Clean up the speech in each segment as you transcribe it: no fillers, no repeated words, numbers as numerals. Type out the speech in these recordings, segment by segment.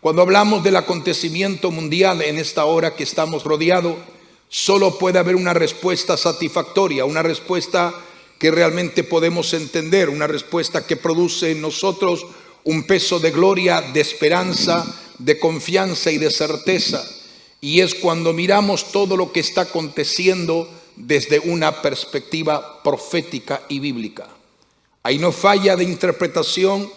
Cuando hablamos del acontecimiento mundial en esta hora que estamos rodeados, solo puede haber una respuesta satisfactoria, una respuesta que realmente podemos entender, una respuesta que produce en nosotros un peso de gloria, de esperanza, de confianza y de certeza. Y es cuando miramos todo lo que está aconteciendo desde una perspectiva profética y bíblica. Ahí no falla de interpretación,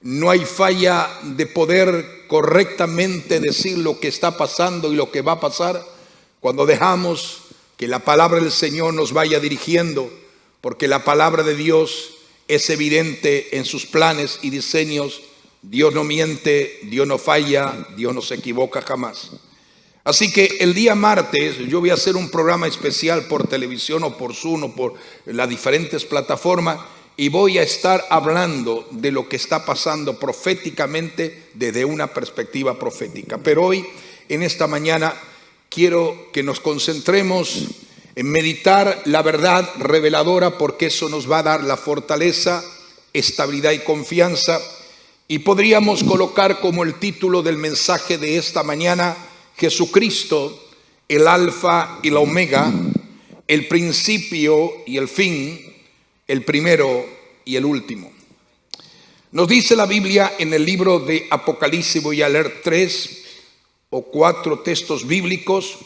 no hay falla de poder correctamente decir lo que está pasando y lo que va a pasar cuando dejamos que la palabra del Señor nos vaya dirigiendo, porque la palabra de Dios es evidente en sus planes y diseños. Dios no miente, Dios no falla, Dios no se equivoca jamás. Así que el día martes yo voy a hacer un programa especial por televisión o por Zoom o por las diferentes plataformas, y voy a estar hablando de lo que está pasando proféticamente desde una perspectiva profética. Pero hoy, en esta mañana, quiero que nos concentremos en meditar la verdad reveladora, porque eso nos va a dar la fortaleza, estabilidad y confianza. Y podríamos colocar como el título del mensaje de esta mañana: Jesucristo, el alfa y la omega, el principio y el fin, el primero y el último. Nos dice la Biblia en el libro de Apocalipsis, voy a leer 3 o 4 textos bíblicos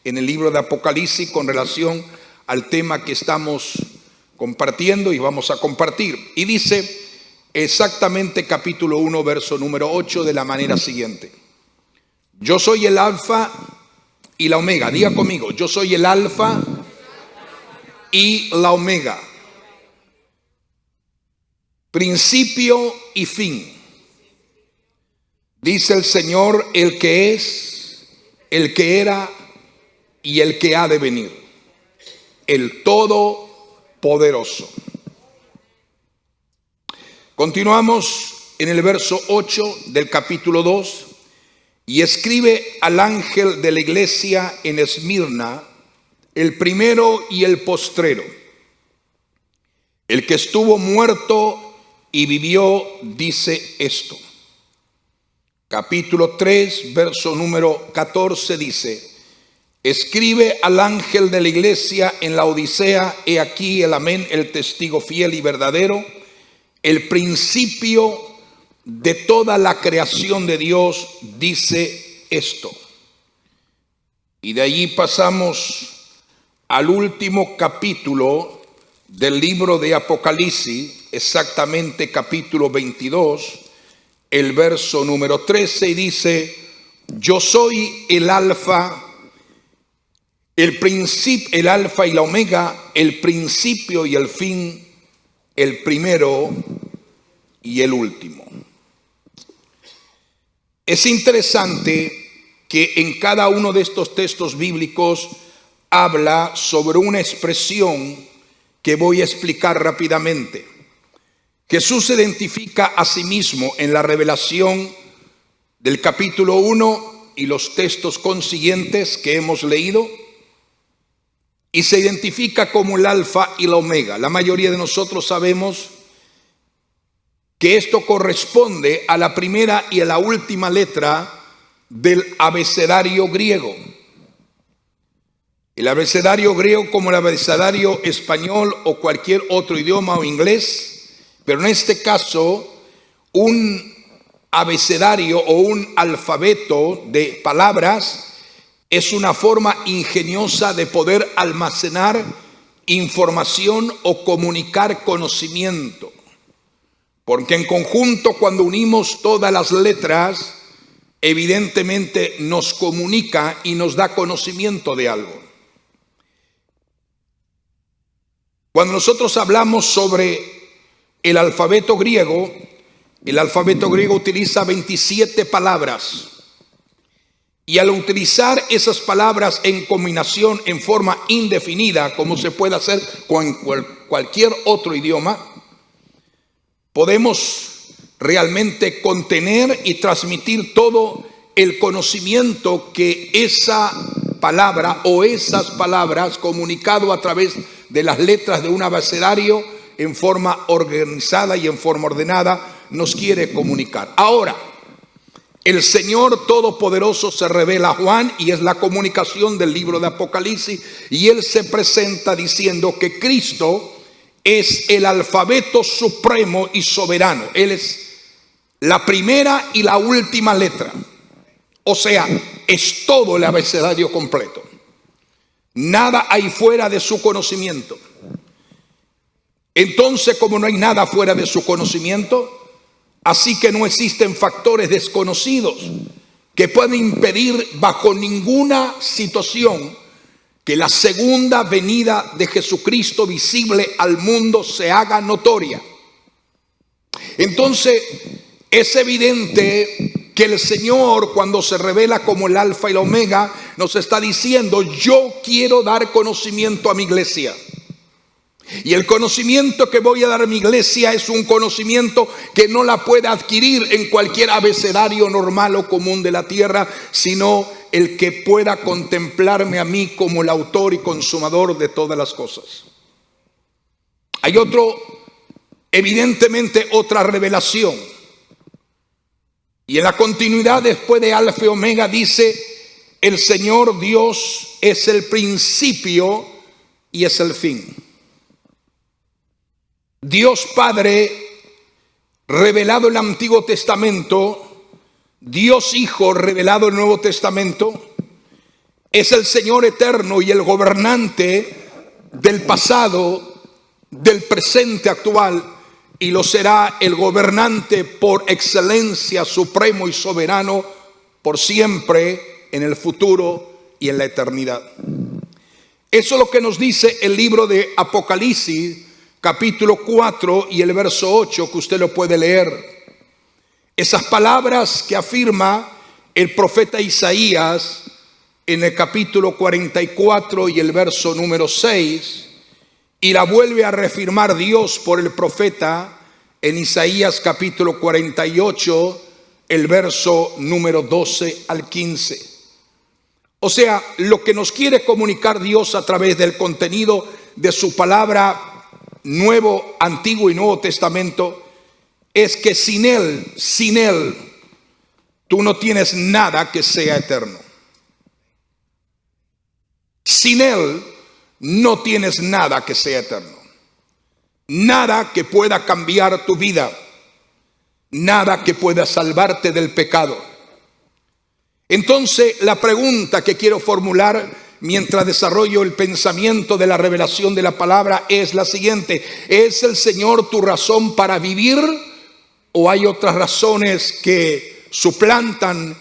en el libro de Apocalipsis con relación al tema que estamos compartiendo y vamos a compartir. Y dice exactamente capítulo 1, verso número 8 de la manera siguiente: yo soy el alfa y la omega. Diga conmigo: yo soy el alfa y la omega, principio y fin. Dice el Señor, el que es, el que era y el que ha de venir, el Todopoderoso. Continuamos en el verso 8 del capítulo 2. Y escribe al ángel de la iglesia en Esmirna, el primero y el postrero, el que estuvo muerto y vivió, dice esto. Capítulo 3, verso número 14 dice: escribe al ángel de la iglesia en la Odisea, he aquí el amén, el testigo fiel y verdadero, el principio de toda la creación de Dios, dice esto. Y de allí pasamos al último capítulo del libro de Apocalipsis, exactamente capítulo 22, el verso número 13, y dice: yo soy el alfa, el alfa y la omega, el principio y el fin, el primero y el último. Es interesante que en cada uno de estos textos bíblicos habla sobre una expresión que voy a explicar rápidamente. Jesús se identifica a sí mismo en la revelación del capítulo 1 y los textos consiguientes que hemos leído, y se identifica como el alfa y la omega. La mayoría de nosotros sabemos que esto corresponde a la primera y a la última letra del abecedario griego. El abecedario griego, como el abecedario español o cualquier otro idioma o inglés, pero en este caso un abecedario o un alfabeto de palabras es una forma ingeniosa de poder almacenar información o comunicar conocimiento. Porque en conjunto, cuando unimos todas las letras, evidentemente nos comunica y nos da conocimiento de algo. Cuando nosotros hablamos sobre el alfabeto griego utiliza 27 palabras. Y al utilizar esas palabras en combinación en forma indefinida, como se puede hacer con cualquier otro idioma, podemos realmente contener y transmitir todo el conocimiento que esa palabra o esas palabras, comunicado a través de las letras de un abecedario en forma organizada y en forma ordenada, nos quiere comunicar. Ahora, el Señor Todopoderoso se revela a Juan y es la comunicación del libro de Apocalipsis, y él se presenta diciendo que Cristo es el alfabeto supremo y soberano. Él es la primera y la última letra. O sea, es todo el abecedario completo. Nada hay fuera de su conocimiento. Entonces, como no hay nada fuera de su conocimiento, así que no existen factores desconocidos que puedan impedir bajo ninguna situación que la segunda venida de Jesucristo visible al mundo se haga notoria. Entonces, es evidente que el Señor, cuando se revela como el Alfa y el Omega, nos está diciendo: yo quiero dar conocimiento a mi iglesia. Y el conocimiento que voy a dar a mi iglesia es un conocimiento que no la puede adquirir en cualquier abecedario normal o común de la tierra, sino el que pueda contemplarme a mí como el autor y consumador de todas las cosas. Hay evidentemente otra revelación. Y en la continuidad, después de Alfa y Omega, dice: el Señor Dios es el principio y es el fin. Dios Padre revelado en el Antiguo Testamento, Dios Hijo revelado en el Nuevo Testamento, es el Señor eterno y el gobernante del pasado, del presente actual, y lo será el gobernante por excelencia, supremo y soberano por siempre, en el futuro y en la eternidad. Eso es lo que nos dice el libro de Apocalipsis, capítulo 4 y el verso 8, que usted lo puede leer. Esas palabras que afirma el profeta Isaías en el capítulo 44 y el verso número 6, y la vuelve a reafirmar Dios por el profeta en Isaías capítulo 48, el verso número 12 al 15. O sea, lo que nos quiere comunicar Dios a través del contenido de su palabra, Nuevo, Antiguo y Nuevo Testamento, es que sin Él, tú no tienes nada que sea eterno. Sin Él no tienes nada que sea eterno. Nada que pueda cambiar tu vida. Nada que pueda salvarte del pecado. Entonces, la pregunta que quiero formular mientras desarrollo el pensamiento de la revelación de la palabra es la siguiente: ¿es el Señor tu razón para vivir, o hay otras razones que suplantan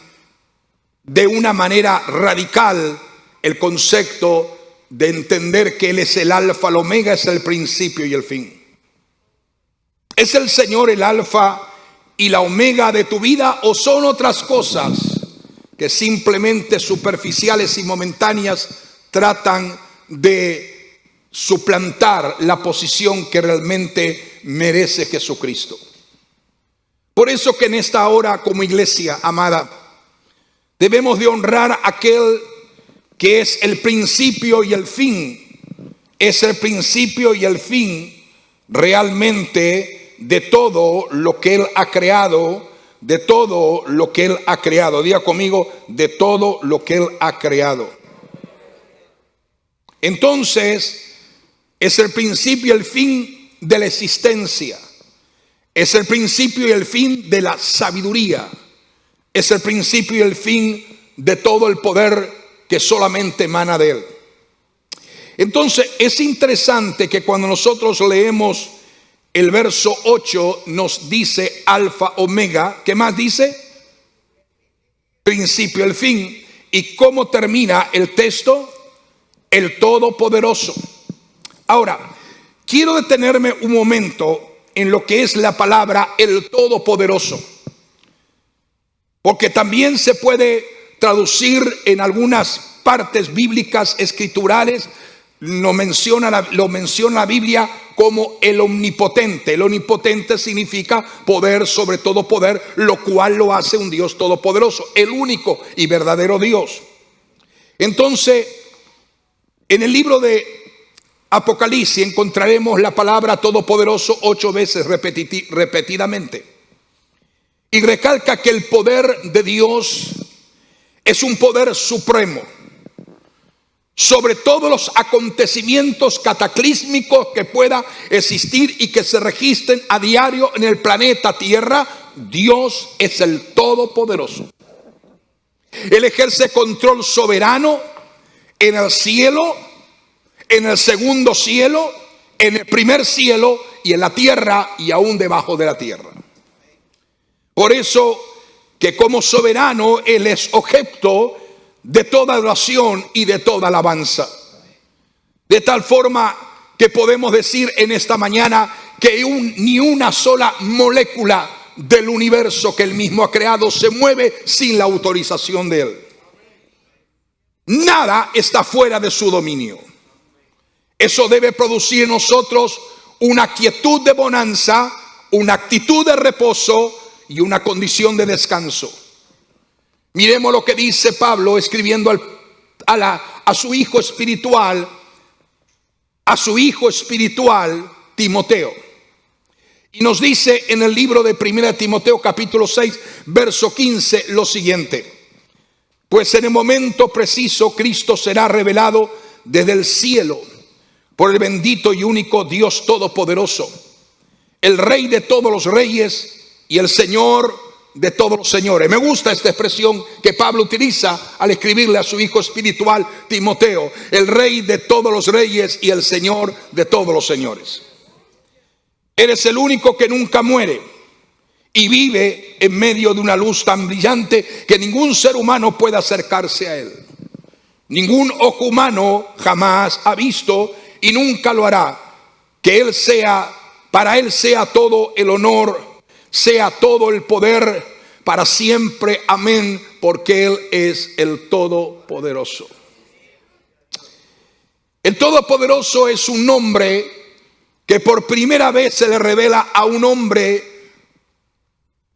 de una manera radical el concepto de entender que Él es el alfa, el omega, es el principio y el fin? ¿Es el Señor el alfa y la omega de tu vida, o son otras cosas que simplemente superficiales y momentáneas tratan de suplantar la posición que realmente merece Jesucristo? Por eso que en esta hora, como iglesia amada, debemos de honrar a aquel que es el principio y el fin. Es el principio y el fin realmente de todo lo que Él ha creado, de todo lo que Él ha creado. Diga conmigo: de todo lo que Él ha creado. Entonces, es el principio y el fin de la existencia. Es el principio y el fin de la sabiduría. Es el principio y el fin de todo el poder que solamente emana de Él. Entonces, es interesante que cuando nosotros leemos el verso 8, nos dice alfa, omega. ¿Qué más dice? Principio, el fin. ¿Y cómo termina el texto? El Todopoderoso. Ahora, quiero detenerme un momento en lo que es la palabra el Todopoderoso, porque también se puede traducir en algunas partes bíblicas escriturales. Lo menciona la Biblia como el omnipotente. El omnipotente significa poder sobre todo poder, lo cual lo hace un Dios todopoderoso, el único y verdadero Dios. Entonces, en el libro de Apocalipsis encontraremos la palabra todopoderoso 8 veces repetidamente. y recalca que el poder de Dios es un poder supremo sobre todos los acontecimientos cataclísmicos que pueda existir y que se registren a diario en el planeta Tierra. Dios es el Todopoderoso. Él ejerce control soberano en el cielo, en el segundo cielo, en el primer cielo y en la tierra y aún debajo de la tierra. Por eso que como soberano Él es objeto de toda adoración y de toda alabanza. De tal forma que podemos decir en esta mañana que ni una sola molécula del universo que Él mismo ha creado se mueve sin la autorización de Él. Nada está fuera de su dominio. Eso debe producir en nosotros una quietud de bonanza, una actitud de reposo y una condición de descanso. Miremos lo que dice Pablo escribiendo a su hijo espiritual, Timoteo. Y nos dice en el libro de 1 Timoteo capítulo 6, verso 15 lo siguiente: pues en el momento preciso Cristo será revelado desde el cielo por el bendito y único Dios Todopoderoso, el Rey de todos los reyes y el Señor de todos los señores. Me gusta esta expresión que Pablo utiliza al escribirle a su hijo espiritual Timoteo: el Rey de todos los reyes y el Señor de todos los señores. Eres el único que nunca muere y vive en medio de una luz tan brillante que ningún ser humano puede acercarse a él. Ningún ojo humano jamás ha visto y nunca lo hará. Que él sea, para él sea todo el honor, sea todo el poder para siempre. Amén. Porque Él es el Todopoderoso. El Todopoderoso es un nombre que por primera vez se le revela a un hombre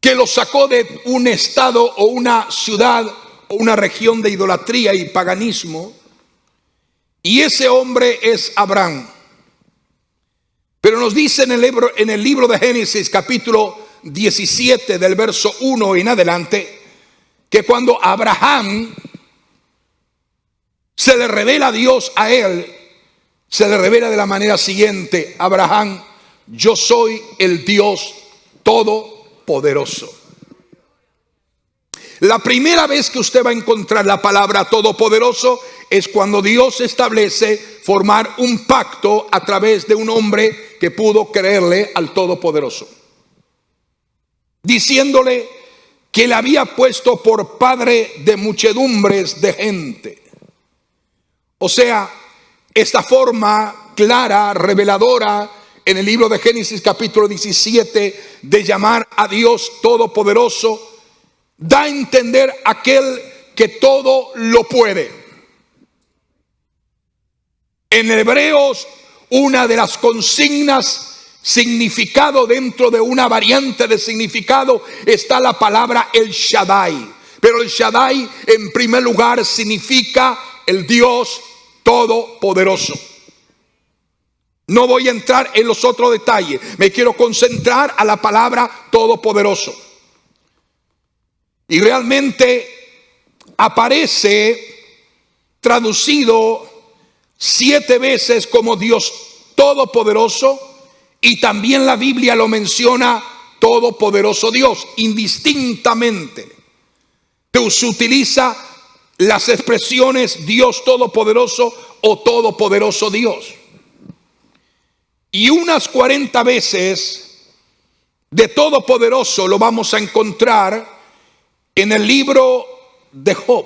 que lo sacó de un estado o una ciudad o una región de idolatría y paganismo. Y ese hombre es Abraham. Pero nos dice en el libro de Génesis capítulo 17 del verso 1 en adelante, que cuando Abraham se le revela a Dios a él, se le revela de la manera siguiente: Abraham, yo soy el Dios Todopoderoso. La primera vez que usted va a encontrar la palabra todopoderoso es cuando Dios establece formar un pacto a través de un hombre que pudo creerle al Todopoderoso, diciéndole que le había puesto por padre de muchedumbres de gente. O sea, esta forma clara, reveladora en el libro de Génesis capítulo 17 de llamar a Dios Todopoderoso da a entender aquel que todo lo puede. En Hebreos, una de las consignas, significado dentro de una variante de significado, está la palabra El Shaddai. Pero el Shaddai en primer lugar significa el Dios Todopoderoso. No voy a entrar en los otros detalles, me quiero concentrar a la palabra todopoderoso. Y realmente aparece traducido 7 veces como Dios Todopoderoso, y también la Biblia lo menciona Todopoderoso Dios, indistintamente. Se utiliza las expresiones Dios Todopoderoso o Todopoderoso Dios. Y unas 40 veces de Todopoderoso lo vamos a encontrar en el libro de Job.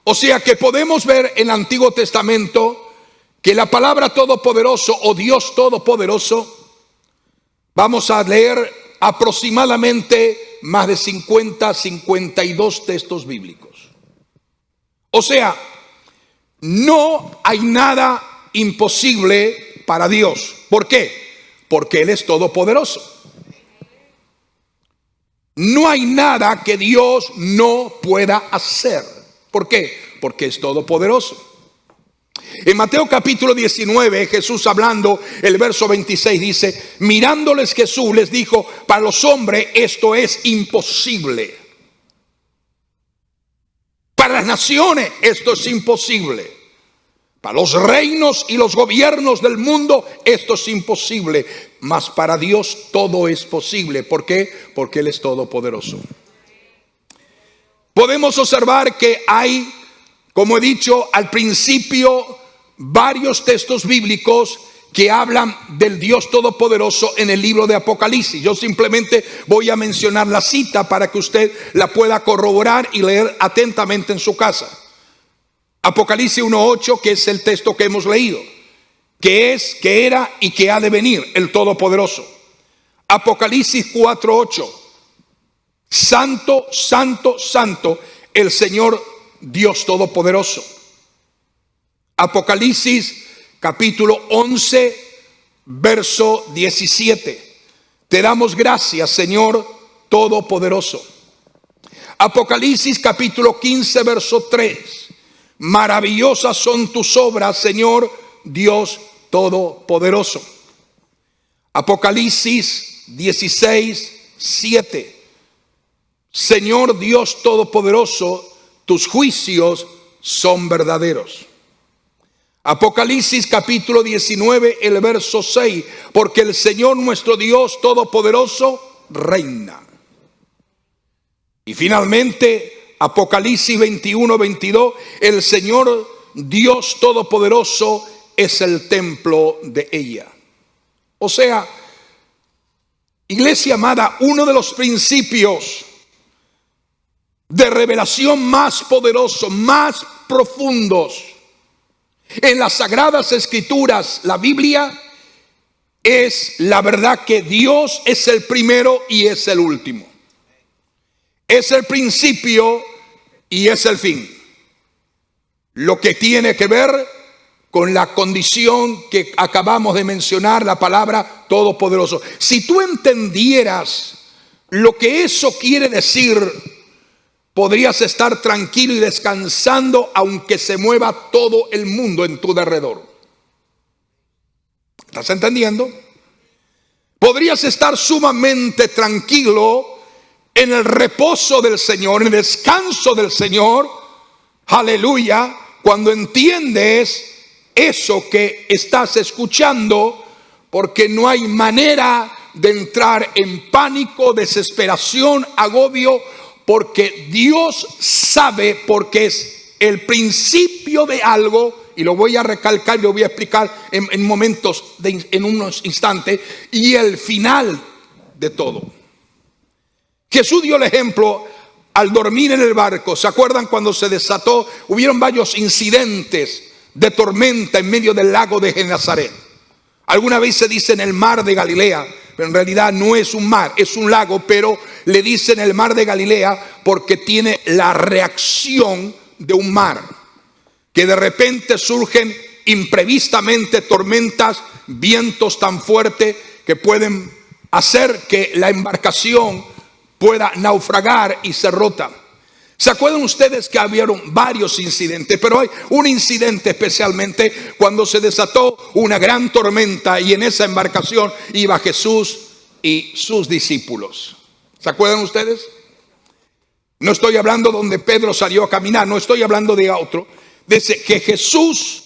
O sea que podemos ver en el Antiguo Testamento que la palabra todopoderoso o Dios Todopoderoso, vamos a leer aproximadamente más de 52 textos bíblicos. O sea, no hay nada imposible para Dios. ¿Por qué? Porque Él es todopoderoso. No hay nada que Dios no pueda hacer. ¿Por qué? Porque es todopoderoso. En Mateo capítulo 19, Jesús hablando, el verso 26 dice: mirándoles Jesús les dijo, para los hombres esto es imposible. Para las naciones esto es imposible. Para los reinos y los gobiernos del mundo esto es imposible. Mas para Dios todo es posible. ¿Por qué? Porque Él es todopoderoso. Podemos observar que hay, como he dicho al principio, varios textos bíblicos que hablan del Dios todopoderoso en el libro de Apocalipsis. Yo simplemente voy a mencionar la cita para que usted la pueda corroborar y leer atentamente en su casa. Apocalipsis 1:8, que es el texto que hemos leído, que es, que era y que ha de venir el Todopoderoso. Apocalipsis 4:8, santo, santo, santo, el Señor Dios Todopoderoso. Apocalipsis capítulo 11, verso 17. Te damos gracias, Señor Todopoderoso. Apocalipsis capítulo 15, verso 3. Maravillosas son tus obras, Señor Dios Todopoderoso. Apocalipsis 16, 7. Señor Dios Todopoderoso, tus juicios son verdaderos. Apocalipsis capítulo 19, el verso 6. Porque el Señor nuestro Dios Todopoderoso reina. Y finalmente Apocalipsis 21, 22. El Señor Dios Todopoderoso es el templo de ella. O sea, iglesia amada, uno de los principios de revelación más poderosos, más profundos en las Sagradas Escrituras, la Biblia, es la verdad que Dios es el primero y es el último. Es el principio y es el fin. Lo que tiene que ver con la condición que acabamos de mencionar, la palabra todopoderoso. Si tú entendieras lo que eso quiere decir, podrías estar tranquilo y descansando aunque se mueva todo el mundo en tu derredor. ¿Estás entendiendo? Podrías estar sumamente tranquilo en el reposo del Señor, en el descanso del Señor. Aleluya. Cuando entiendes eso que estás escuchando, porque no hay manera de entrar en pánico, desesperación, agobio, porque Dios sabe, porque es el principio de algo, y lo voy a recalcar, lo voy a explicar en momentos, en unos instantes, y el final de todo. Jesús dio el ejemplo al dormir en el barco. ¿Se acuerdan cuando se desató? Hubieron varios incidentes de tormenta en medio del lago de Genesaret. Alguna vez se dice en el mar de Galilea, pero en realidad no es un mar, es un lago, pero le dicen el mar de Galilea porque tiene la reacción de un mar, que de repente surgen imprevistamente tormentas, vientos tan fuertes que pueden hacer que la embarcación pueda naufragar y se rota. ¿Se acuerdan ustedes que habieron varios incidentes? Pero hay un incidente especialmente cuando se desató una gran tormenta y en esa embarcación iba Jesús y sus discípulos. ¿Se acuerdan ustedes? No estoy hablando donde Pedro salió a caminar, no estoy hablando de otro. Dice que Jesús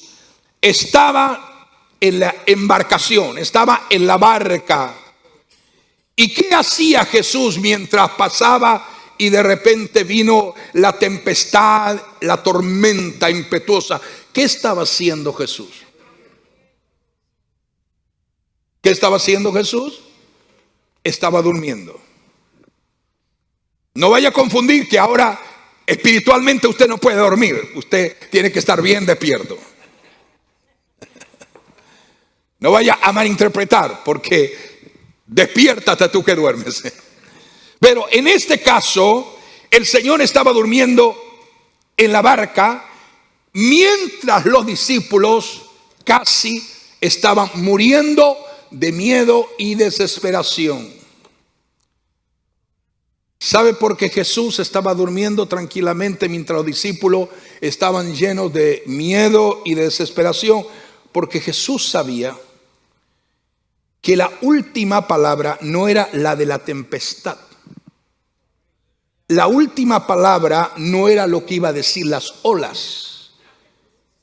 estaba en la embarcación, estaba en la barca. ¿Y qué hacía Jesús mientras pasaba y de repente vino la tempestad, la tormenta impetuosa? ¿Qué estaba haciendo Jesús? ¿Qué estaba haciendo Jesús? Estaba durmiendo. No vaya a confundir que ahora espiritualmente usted no puede dormir. Usted tiene que estar bien despierto. No vaya a malinterpretar, porque despiértate tú que duermes. Pero en este caso, el Señor estaba durmiendo en la barca, mientras los discípulos casi estaban muriendo de miedo y desesperación. ¿Sabe por qué Jesús estaba durmiendo tranquilamente mientras los discípulos estaban llenos de miedo y de desesperación? Porque Jesús sabía que la última palabra no era la de la tempestad. La última palabra no era lo que iba a decir las olas.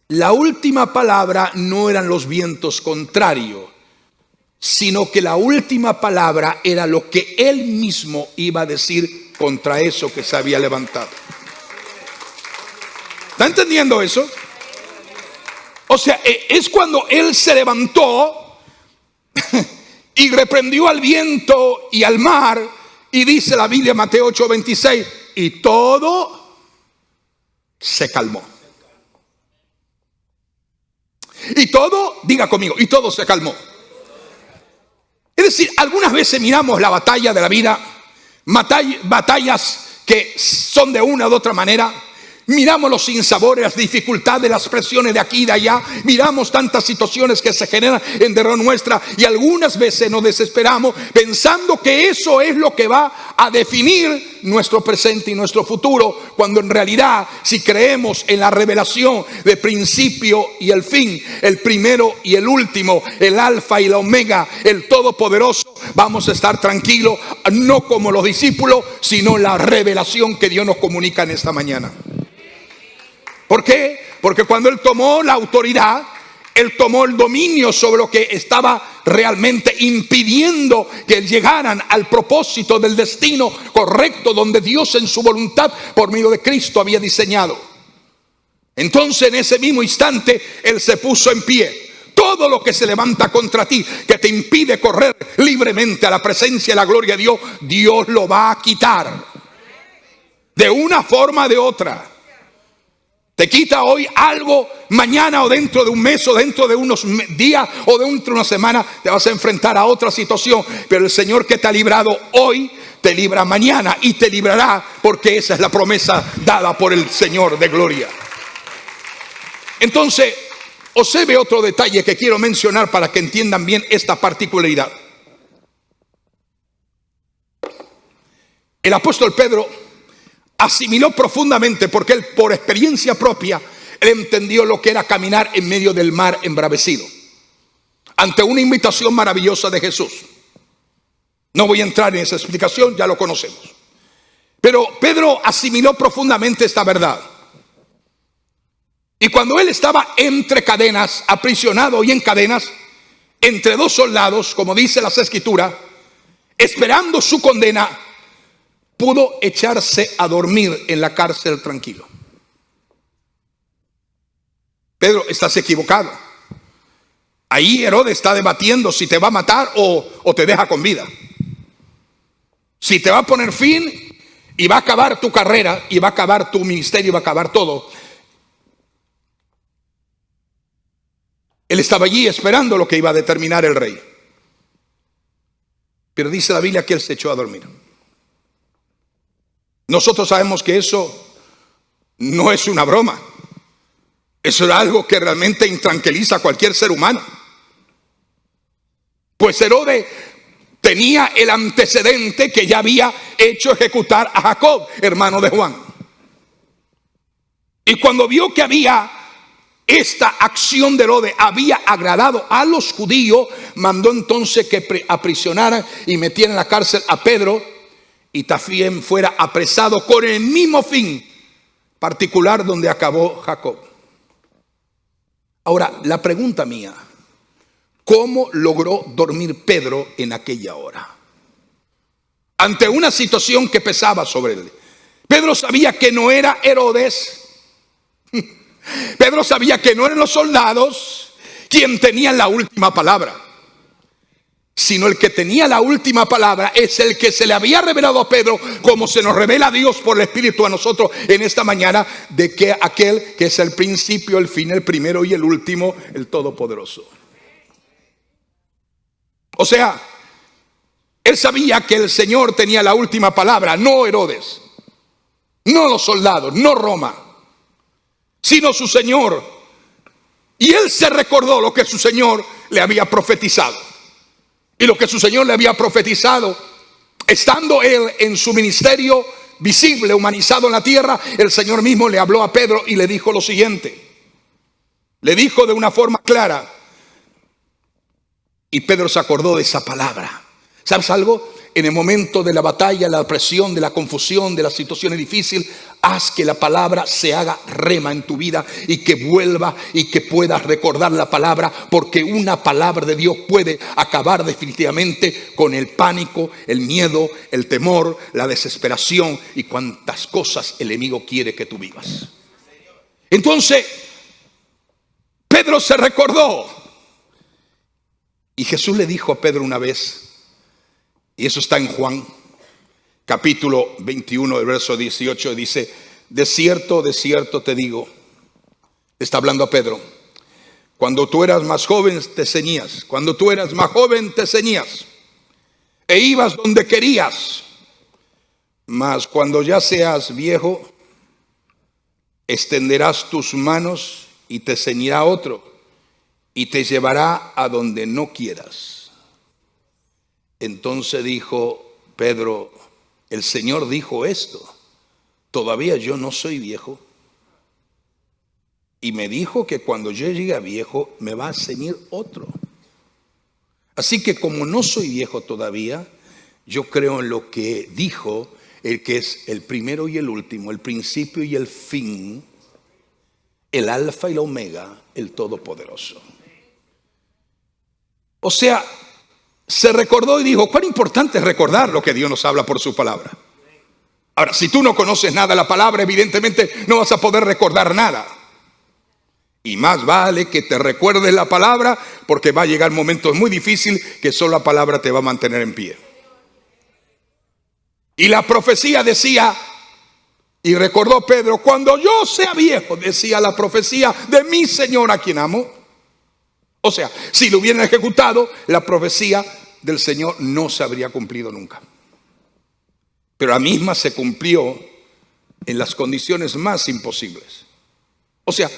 La última palabra no eran los vientos contrarios, sino que la última palabra era lo que él mismo iba a decir contra eso que se había levantado. ¿Está entendiendo eso? O sea, es cuando él se levantó y reprendió al viento y al mar, y dice la Biblia, Mateo 8:26, y todo se calmó. Y todo, diga conmigo, y todo se calmó. Es decir, algunas veces miramos la batalla de la vida, batallas que son de una u otra manera. Miramos los sinsabores, las dificultades, las presiones de aquí y de allá. Miramos tantas situaciones que se generan en derredor nuestra, y algunas veces nos desesperamos pensando que eso es lo que va a definir nuestro presente y nuestro futuro, cuando en realidad, si creemos en la revelación del principio y el fin, el primero y el último, el alfa y la omega, el todopoderoso, vamos a estar tranquilos, no como los discípulos, sino la revelación que Dios nos comunica en esta mañana. ¿Por qué? Porque cuando él tomó la autoridad, él tomó el dominio sobre lo que estaba realmente impidiendo que llegaran al propósito del destino correcto, donde Dios en su voluntad por medio de Cristo había diseñado. Entonces, en ese mismo instante, él se puso en pie. Todo lo que se levanta contra ti, que te impide correr libremente a la presencia y la gloria de Dios, Dios lo va a quitar de una forma o de otra. Te quita hoy algo, mañana o dentro de un mes o dentro de unos días o dentro de una semana te vas a enfrentar a otra situación. Pero el Señor que te ha librado hoy, te libra mañana y te librará, porque esa es la promesa dada por el Señor de gloria. Entonces, observe otro detalle que quiero mencionar para que entiendan bien esta particularidad. El apóstol Pedro asimiló profundamente, porque él, por experiencia propia, él entendió lo que era caminar en medio del mar embravecido, ante una invitación maravillosa de Jesús. No voy a entrar en esa explicación, ya lo conocemos. Pero Pedro asimiló profundamente esta verdad. Y cuando él estaba entre cadenas, aprisionado y en cadenas, entre dos soldados, como dice las Escrituras, esperando su condena, pudo echarse a dormir en la cárcel tranquilo. Pedro, estás equivocado. Ahí Herodes está debatiendo si te va a matar o te deja con vida. Si te va a poner fin y va a acabar tu carrera, y va a acabar tu ministerio, y va a acabar todo. Él estaba allí esperando lo que iba a determinar el rey. Pero dice la Biblia que él se echó a dormir. Nosotros sabemos que eso no es una broma. Eso era algo que realmente intranquiliza a cualquier ser humano. Pues Herodes tenía el antecedente que ya había hecho ejecutar a Jacob, hermano de Juan. Y cuando vio que esta acción de Herodes había agradado a los judíos, mandó entonces que aprisionaran y metieran en la cárcel a Pedro, y también fuera apresado con el mismo fin particular donde acabó Jacob. Ahora, la pregunta mía: ¿cómo logró dormir Pedro en aquella hora? Ante una situación que pesaba sobre él. Pedro sabía que no era Herodes. Pedro sabía que no eran los soldados quien tenían la última palabra, sino el que tenía la última palabra es el que se le había revelado a Pedro, como se nos revela a Dios por el Espíritu a nosotros en esta mañana, de que aquel que es el principio, el fin, el primero y el último, el Todopoderoso. O sea, él sabía que el Señor tenía la última palabra, no Herodes, no los soldados, no Roma, sino su Señor. Y él se recordó lo que su Señor le había profetizado. Y lo que su Señor le había profetizado estando él en su ministerio visible, humanizado en la tierra, el Señor mismo le habló a Pedro y le dijo lo siguiente. Le dijo de una forma clara. Y Pedro se acordó de esa palabra. ¿Sabes algo? En el momento de la batalla, la presión, de la confusión, de la situación difícil, haz que la palabra se haga rema en tu vida y que vuelva y que puedas recordar la palabra, porque una palabra de Dios puede acabar definitivamente con el pánico, el miedo, el temor, la desesperación y cuantas cosas el enemigo quiere que tú vivas. Entonces, Pedro se recordó. Y Jesús le dijo a Pedro una vez, y eso está en Juan, capítulo 21, el verso 18, dice: de cierto te digo, está hablando a Pedro, cuando tú eras más joven te ceñías, cuando tú eras más joven te ceñías, e ibas donde querías, mas cuando ya seas viejo, extenderás tus manos y te ceñirá otro, y te llevará a donde no quieras. Entonces dijo Pedro, el Señor dijo esto, todavía yo no soy viejo. Y me dijo que cuando yo llegue a viejo me va a ceñir otro. Así que como no soy viejo todavía, yo creo en lo que dijo el que es el primero y el último, el principio y el fin, el alfa y la omega, el todopoderoso. O sea, se recordó y dijo, cuán importante es recordar lo que Dios nos habla por su palabra. Ahora, si tú no conoces nada de la palabra, evidentemente no vas a poder recordar nada. Y más vale que te recuerdes la palabra, porque va a llegar momentos muy difíciles que solo la palabra te va a mantener en pie. Y la profecía decía, y recordó Pedro, cuando yo sea viejo, decía la profecía de mi Señor a quien amo. O sea, si lo hubieran ejecutado, la profecía del Señor no se habría cumplido nunca. Pero la misma se cumplió en las condiciones más imposibles. O sea,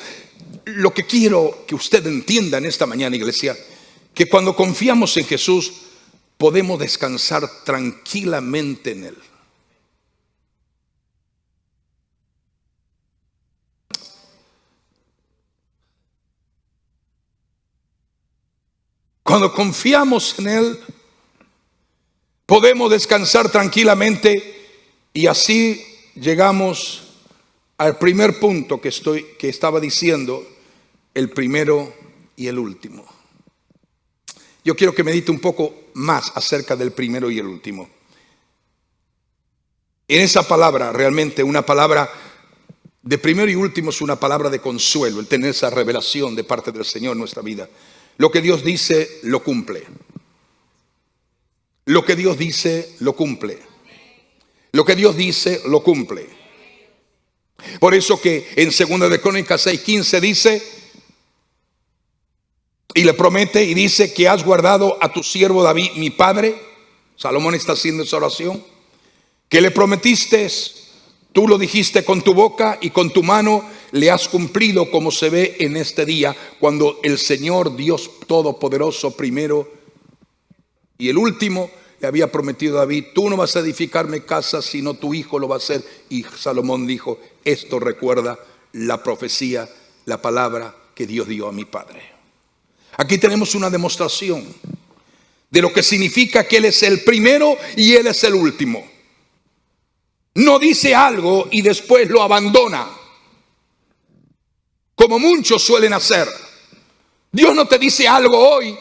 lo que quiero que usted entienda en esta mañana, iglesia, que cuando confiamos en Jesús, podemos descansar tranquilamente en Él. Cuando confiamos en Él, podemos descansar tranquilamente y así llegamos al primer punto que estaba diciendo, el primero y el último. Yo quiero que medite un poco más acerca del primero y el último. En esa palabra, realmente una palabra de primero y último es una palabra de consuelo, el tener esa revelación de parte del Señor en nuestra vida. Lo que Dios dice, lo cumple. Lo que Dios dice, lo cumple. Lo que Dios dice, lo cumple. Por eso que en 2 de Crónicas 6:15 dice, y le promete y dice que has guardado a tu siervo David, mi padre. Salomón está haciendo esa oración. Que le prometiste, tú lo dijiste con tu boca y con tu mano le has cumplido, como se ve en este día, cuando el Señor Dios Todopoderoso, primero y el último, le había prometido a David, tú no vas a edificarme casa, sino tu hijo lo va a hacer. Y Salomón dijo, esto recuerda la profecía, la palabra que Dios dio a mi padre. Aquí tenemos una demostración de lo que significa que Él es el primero y Él es el último. No dice algo y después lo abandona, como muchos suelen hacer. Dios no te dice algo hoy,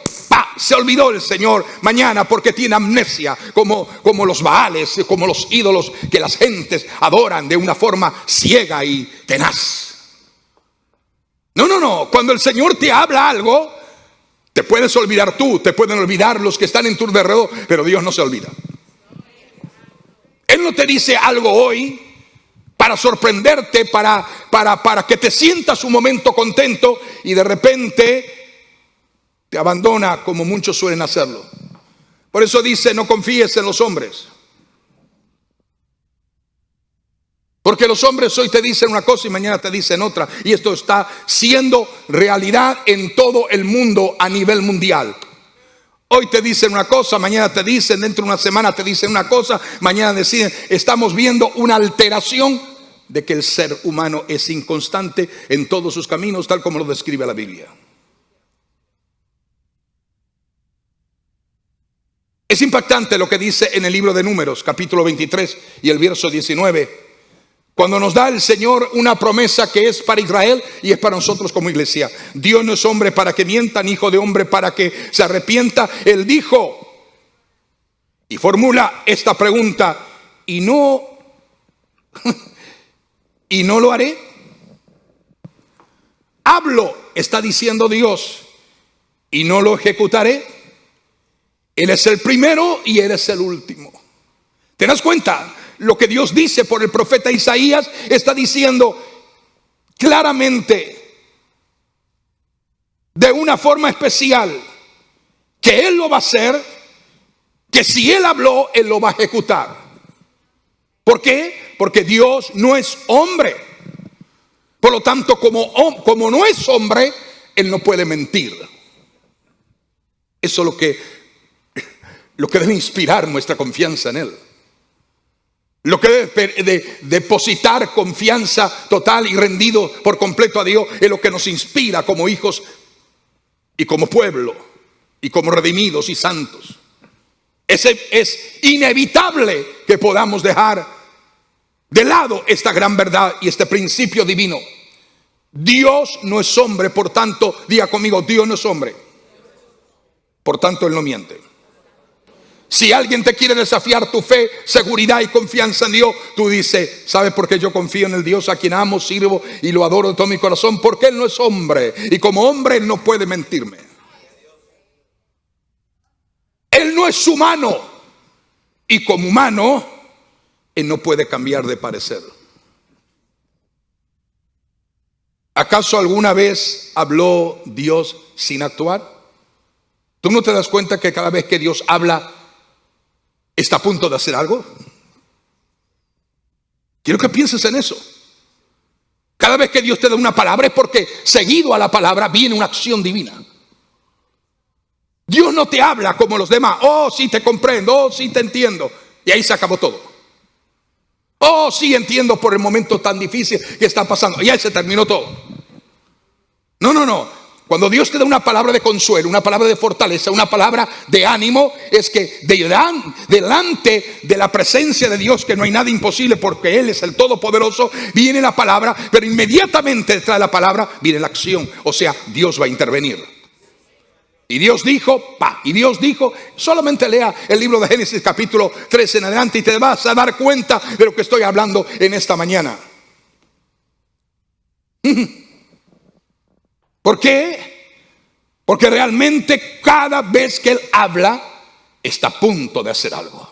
se olvidó el Señor mañana porque tiene amnesia, como los Baales, como los ídolos que las gentes adoran de una forma ciega y tenaz. No, cuando el Señor te habla algo, te puedes olvidar tú, te pueden olvidar los que están en tu alrededor, pero Dios no se olvida. Él no te dice algo hoy para sorprenderte, para que te sientas un momento contento y de repente te abandona como muchos suelen hacerlo. Por eso dice, no confíes en los hombres. Porque los hombres hoy te dicen una cosa y mañana te dicen otra. Y esto está siendo realidad en todo el mundo a nivel mundial. Hoy te dicen una cosa, mañana te dicen, dentro de una semana te dicen una cosa, mañana deciden. Estamos viendo una alteración de que el ser humano es inconstante en todos sus caminos, tal como lo describe la Biblia. Es impactante lo que dice en el libro de Números, capítulo 23 y el verso 19. Cuando nos da el Señor una promesa que es para Israel y es para nosotros como iglesia. Dios no es hombre para que mienta, ni hijo de hombre para que se arrepienta. Él dijo y formula esta pregunta: ¿y no lo haré? Hablo, está diciendo Dios, y no lo ejecutaré. Él es el primero y Él es el último. ¿Te das cuenta? Lo que Dios dice por el profeta Isaías está diciendo claramente, de una forma especial, que Él lo va a hacer, que si Él habló, Él lo va a ejecutar. ¿Por qué? Porque Dios no es hombre. Por lo tanto, como no es hombre, Él no puede mentir. Eso es lo que debe inspirar nuestra confianza en Él. Lo que debe depositar confianza total y rendido por completo a Dios es lo que nos inspira como hijos y como pueblo y como redimidos y santos. Es inevitable que podamos dejar de lado esta gran verdad y este principio divino. Dios no es hombre, por tanto, diga conmigo, Dios no es hombre. Por tanto, Él no miente. Si alguien te quiere desafiar tu fe, seguridad y confianza en Dios, tú dices: ¿sabes por qué yo confío en el Dios a quien amo, sirvo y lo adoro de todo mi corazón? Porque Él no es hombre, y como hombre Él no puede mentirme. Él no es humano, y como humano Él no puede cambiar de parecer. ¿Acaso alguna vez habló Dios sin actuar? ¿Tú no te das cuenta que cada vez que Dios habla está a punto de hacer algo? Quiero que pienses en eso. Cada vez que Dios te da una palabra es porque seguido a la palabra viene una acción divina. Dios no te habla como los demás: oh, sí te comprendo, oh, sí te entiendo, y ahí se acabó todo. Oh, sí entiendo por el momento tan difícil que está pasando, y ahí se terminó todo. No. Cuando Dios te da una palabra de consuelo, una palabra de fortaleza, una palabra de ánimo, es que delante de la presencia de Dios, que no hay nada imposible porque Él es el Todopoderoso, viene la palabra, pero inmediatamente detrás de la palabra viene la acción. O sea, Dios va a intervenir. Y Dios dijo, solamente lea el libro de Génesis capítulo 3 en adelante y te vas a dar cuenta de lo que estoy hablando en esta mañana. ¿Por qué? Porque realmente cada vez que Él habla está a punto de hacer algo.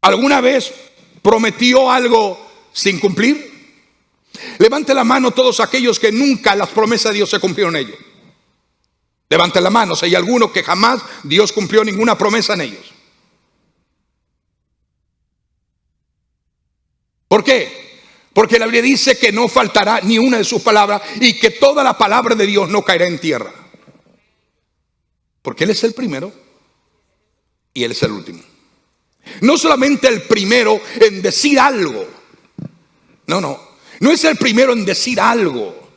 ¿Alguna vez prometió algo sin cumplir? Levante la mano todos aquellos que nunca las promesas de Dios se cumplieron en ellos. Levante la mano si hay alguno que jamás Dios cumplió ninguna promesa en ellos. ¿Por qué? Porque la Biblia dice que no faltará ni una de sus palabras y que toda la palabra de Dios no caerá en tierra. Porque Él es el primero y Él es el último. No solamente el primero en decir algo. No es el primero en decir algo,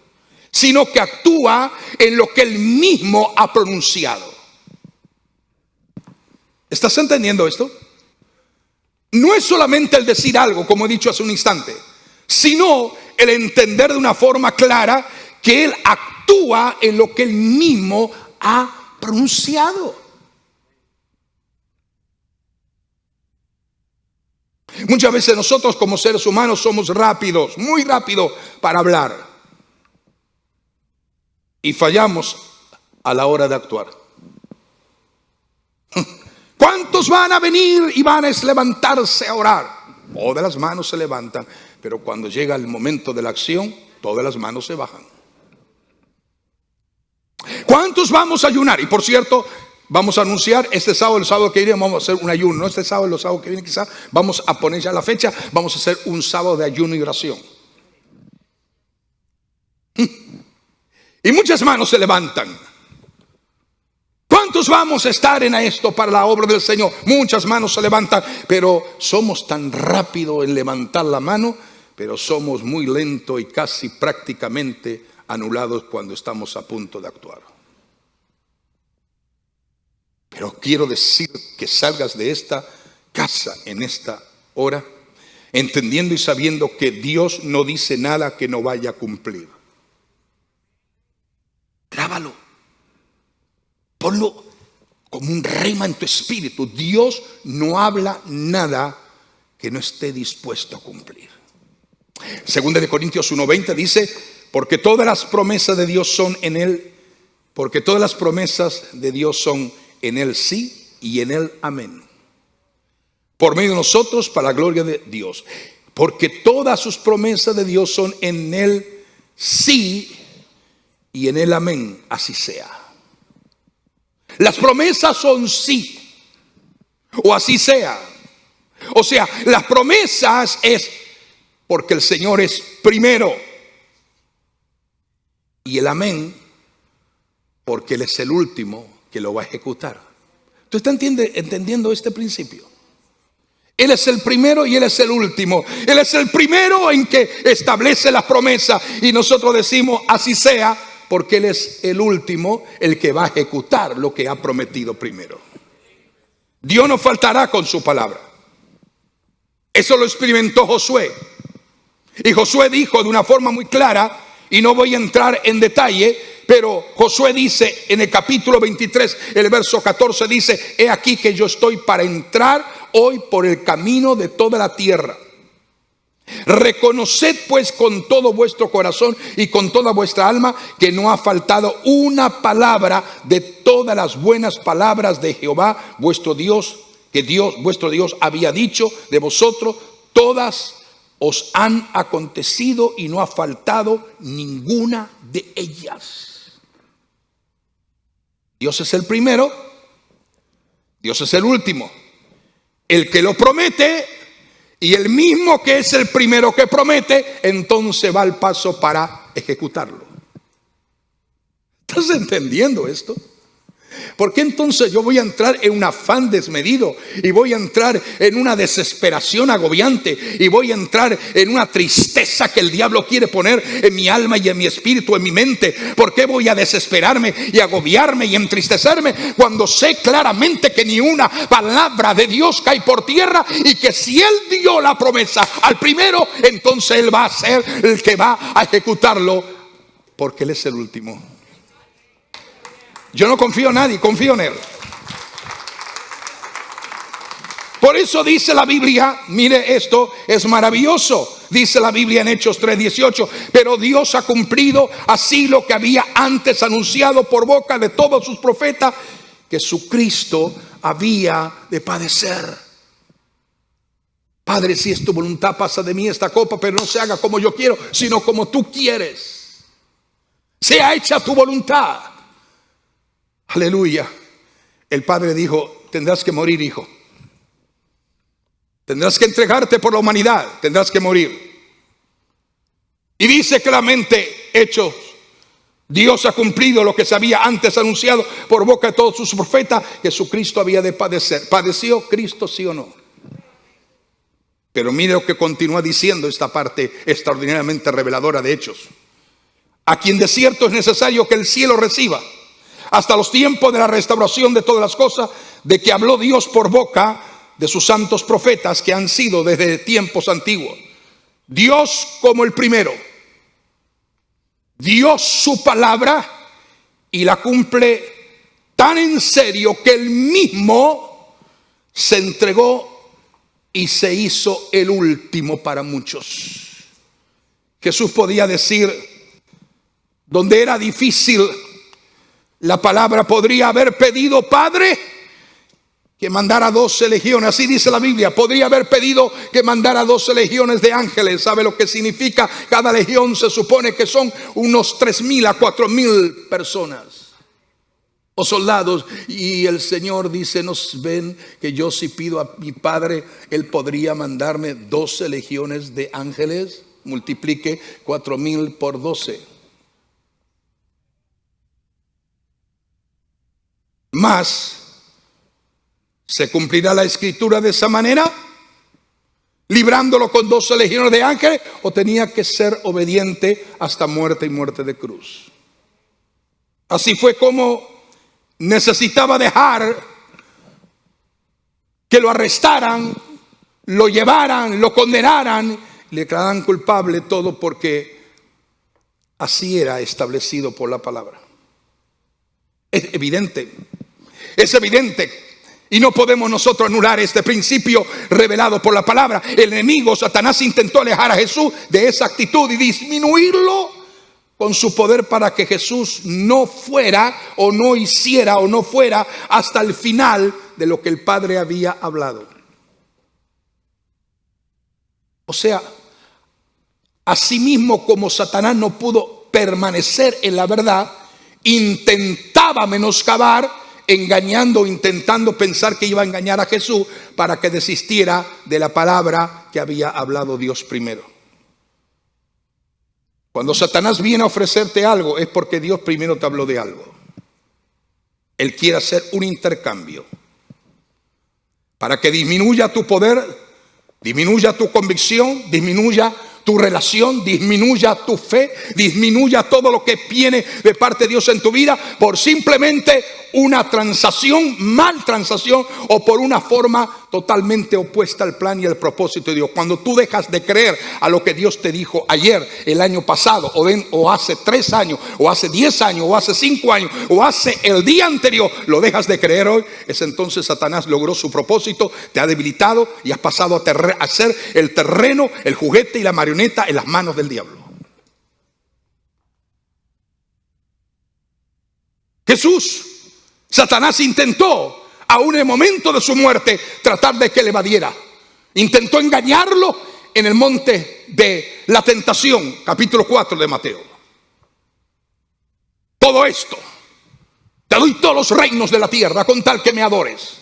sino que actúa en lo que Él mismo ha pronunciado. ¿Estás entendiendo esto? No es solamente el decir algo, como he dicho hace un instante, sino el entender de una forma clara que Él actúa en lo que Él mismo ha pronunciado. Muchas veces nosotros como seres humanos somos rápidos, muy rápidos para hablar, y fallamos a la hora de actuar. ¿Cuántos van a venir y van a levantarse a orar? Todas las manos se levantan, pero cuando llega el momento de la acción, todas las manos se bajan. ¿Cuántos vamos a ayunar? Y por cierto, vamos a anunciar el sábado que viene vamos a hacer un ayuno. No este sábado, los sábados que vienen quizás vamos a poner ya la fecha. Vamos a hacer un sábado de ayuno y oración. Y muchas manos se levantan. ¿Cuántos vamos a estar en esto para la obra del Señor? Muchas manos se levantan, pero somos tan rápidos en levantar la mano, pero somos muy lentos y casi prácticamente anulados cuando estamos a punto de actuar. Pero quiero decir que salgas de esta casa en esta hora, entendiendo y sabiendo que Dios no dice nada que no vaya a cumplir. Grábalo, ponlo como un rema en tu espíritu. Dios no habla nada que no esté dispuesto a cumplir. Segunda de Corintios 1:20 dice: porque todas las promesas de Dios son en Él, porque todas las promesas de Dios son en Él sí y en Él amén, por medio de nosotros para la gloria de Dios. Porque todas sus promesas de Dios son en Él sí y en Él amén, así sea. Las promesas son sí o así sea. O sea, las promesas es porque el Señor es primero, y el amén porque Él es el último que lo va a ejecutar. ¿Tú estás entendiendo este principio? Él es el primero y Él es el último. Él es el primero en que establece las promesas, y nosotros decimos así sea, porque Él es el último, el que va a ejecutar lo que ha prometido primero. Dios no faltará con su palabra. Eso lo experimentó Josué. Y Josué dijo de una forma muy clara, y no voy a entrar en detalle, pero Josué dice en el capítulo 23, el verso 14 dice: he aquí que yo estoy para entrar hoy por el camino de toda la tierra. Reconoced pues con todo vuestro corazón y con toda vuestra alma que no ha faltado una palabra de todas las buenas palabras de Jehová vuestro Dios, que Dios vuestro Dios había dicho de vosotros, todas os han acontecido y no ha faltado ninguna de ellas. Dios es el primero, Dios es el último, el que lo promete, y el mismo que es el primero que promete, entonces va al paso para ejecutarlo. ¿Estás entendiendo esto? ¿Por qué entonces yo voy a entrar en un afán desmedido y voy a entrar en una desesperación agobiante y voy a entrar en una tristeza que el diablo quiere poner en mi alma y en mi espíritu, en mi mente? ¿Por qué voy a desesperarme y agobiarme y entristecerme cuando sé claramente que ni una palabra de Dios cae por tierra, y que si Él dio la promesa al primero, entonces Él va a ser el que va a ejecutarlo, porque Él es el último? Yo no confío en nadie, confío en Él. Por eso dice la Biblia, mire, esto es maravilloso. Dice la Biblia en Hechos 3:18: pero Dios ha cumplido así lo que había antes anunciado por boca de todos sus profetas, que su Cristo había de padecer. Padre, si es tu voluntad, pasa de mí esta copa, pero no se haga como yo quiero, sino como tú quieres. Sea hecha tu voluntad. Aleluya. El padre dijo: tendrás que morir, hijo. Tendrás que entregarte por la humanidad, tendrás que morir. Y dice claramente Hechos: Dios ha cumplido lo que se había antes anunciado por boca de todos sus profetas, que su Cristo había de padecer. ¿Padeció Cristo, sí o no? Pero mire lo que continúa diciendo esta parte extraordinariamente reveladora de Hechos: a quien de cierto es necesario que el cielo reciba hasta los tiempos de la restauración de todas las cosas, de que habló Dios por boca de sus santos profetas que han sido desde tiempos antiguos. Dios como el primero dio su palabra y la cumple tan en serio que Él mismo se entregó y se hizo el último para muchos. Jesús podía decir, donde era difícil la palabra, podría haber pedido: Padre, que mandara 12 legiones. Así dice la Biblia. Podría haber pedido que mandara 12 legiones de ángeles. ¿Sabe lo que significa? Cada legión se supone que son unos 3,000 a 4,000 personas o soldados. Y el Señor dice: ¿nos ven que yo, si pido a mi Padre, Él podría mandarme 12 legiones de ángeles? Multiplique 4,000 por 12. Mas, ¿se cumplirá la escritura de esa manera? ¿Librándolo con 12 legiones de ángeles? ¿O tenía que ser obediente hasta muerte y muerte de cruz? Así fue como necesitaba dejar que lo arrestaran, lo llevaran, lo condenaran, le declararan culpable, todo porque así era establecido por la palabra. Es evidente, y no podemos nosotros anular este principio revelado por la palabra. El enemigo, Satanás, intentó alejar a Jesús de esa actitud y disminuirlo con su poder para que Jesús no fuera o no hiciera o no fuera hasta el final de lo que el Padre había hablado. O sea, asimismo como Satanás no pudo permanecer en la verdad, intentaba menoscabar, engañando, intentando pensar que iba a engañar a Jesús para que desistiera de la palabra que había hablado Dios primero. Cuando Satanás viene a ofrecerte algo, es porque Dios primero te habló de algo. Él quiere hacer un intercambio para que disminuya tu poder, disminuya tu convicción, disminuya tu relación, disminuya tu fe, disminuya todo lo que viene de parte de Dios en tu vida por simplemente una transacción, mal transacción, o por una forma totalmente opuesta al plan y al propósito de Dios. Cuando tú dejas de creer a lo que Dios te dijo ayer, el año pasado, o hace 3 años, o hace 10 años, o hace 5 años, o hace el día anterior, lo dejas de creer hoy, es entonces Satanás logró su propósito, te ha debilitado y has pasado a ser el terreno, el juguete y la marioneta en las manos del diablo. Satanás intentó, aún en el momento de su muerte, tratar de que le evadiera. Intentó engañarlo en el monte de la tentación, capítulo 4 de Mateo. Todo esto, te doy todos los reinos de la tierra con tal que me adores.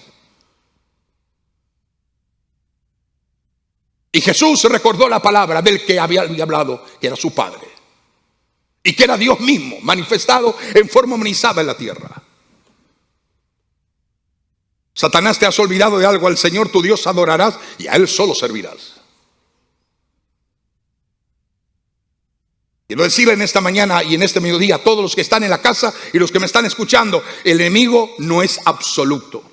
Y Jesús recordó la palabra del que había hablado, que era su Padre, y que era Dios mismo manifestado en forma humanizada en la tierra. Satanás, te has olvidado de algo: al Señor tu Dios adorarás y a Él solo servirás. Quiero decirle en esta mañana y en este mediodía a todos los que están en la casa y los que me están escuchando: el enemigo no es absoluto.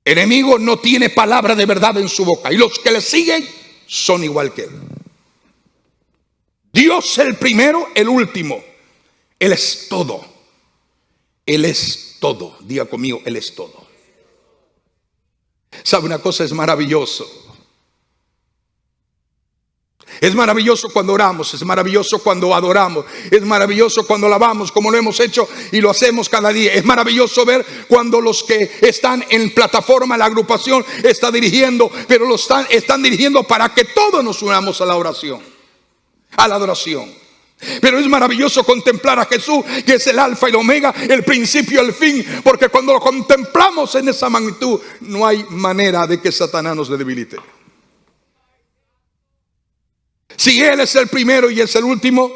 El enemigo no tiene palabra de verdad en su boca, y los que le siguen son igual que él. Dios el primero, el último. Él es todo. Él es todo. Diga conmigo, Él es todo. ¿Sabe una cosa? Es maravilloso. Es maravilloso cuando oramos, es maravilloso cuando adoramos, es maravilloso cuando alabamos, como lo hemos hecho y lo hacemos cada día. Es maravilloso ver cuando los que están en plataforma, la agrupación está dirigiendo, pero están dirigiendo para que todos nos unamos a la oración, a la adoración. Pero es maravilloso contemplar a Jesús, que es el alfa y el omega, el principio y el fin, porque cuando lo contemplamos en esa magnitud, no hay manera de que Satanás nos debilite. Si Él es el primero y es el último,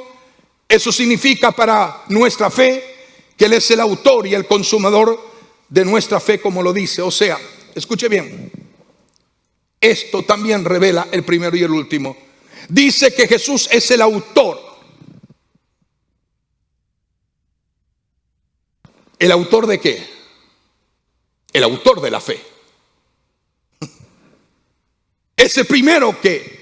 eso significa para nuestra fe que Él es el autor y el consumador de nuestra fe, como lo dice. O sea, escuche bien, esto también revela el primero y el último. Dice que Jesús es el autor. ¿El autor de qué? El autor de la fe. Es el primero que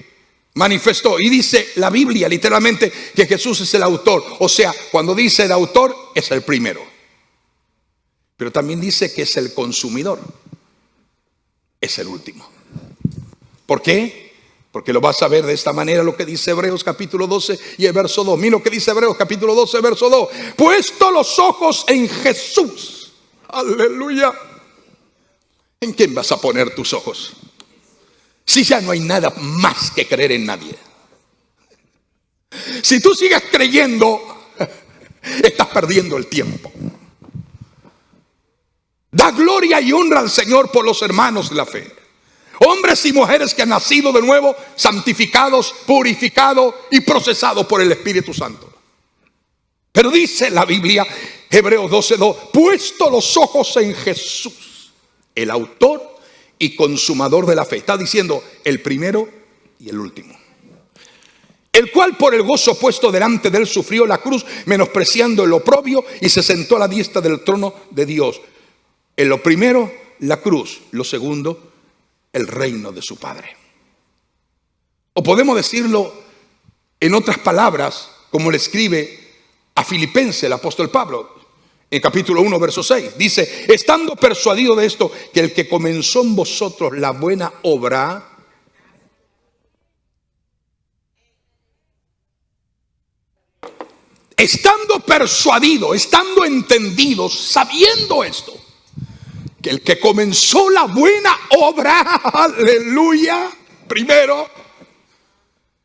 manifestó. Y dice la Biblia literalmente que Jesús es el autor. O sea, cuando dice el autor, es el primero. Pero también dice que es el consumidor. Es el último. ¿Por qué? Porque lo vas a ver de esta manera, lo que dice Hebreos capítulo 12 y el verso 2. Mira lo que dice Hebreos capítulo 12, verso 2. Puesto los ojos en Jesús. Aleluya. ¿En quién vas a poner tus ojos? Si ya no hay nada más que creer en nadie. Si tú sigues creyendo, estás perdiendo el tiempo. Da gloria y honra al Señor por los hermanos de la fe. Hombres y mujeres que han nacido de nuevo, santificados, purificados y procesados por el Espíritu Santo. Pero dice la Biblia Hebreos 12:2, puesto los ojos en Jesús, el autor y consumador de la fe. Está diciendo el primero y el último. El cual por el gozo puesto delante de él sufrió la cruz, menospreciando el oprobio, y se sentó a la diestra del trono de Dios. En lo primero, la cruz. Lo segundo, el reino de su Padre. O podemos decirlo en otras palabras, como le escribe a Filipenses el apóstol Pablo, en capítulo 1, verso 6. Dice, estando persuadido de esto, que el que comenzó en vosotros la buena obra, estando persuadido, estando entendido, sabiendo esto, que el que comenzó la buena obra, aleluya,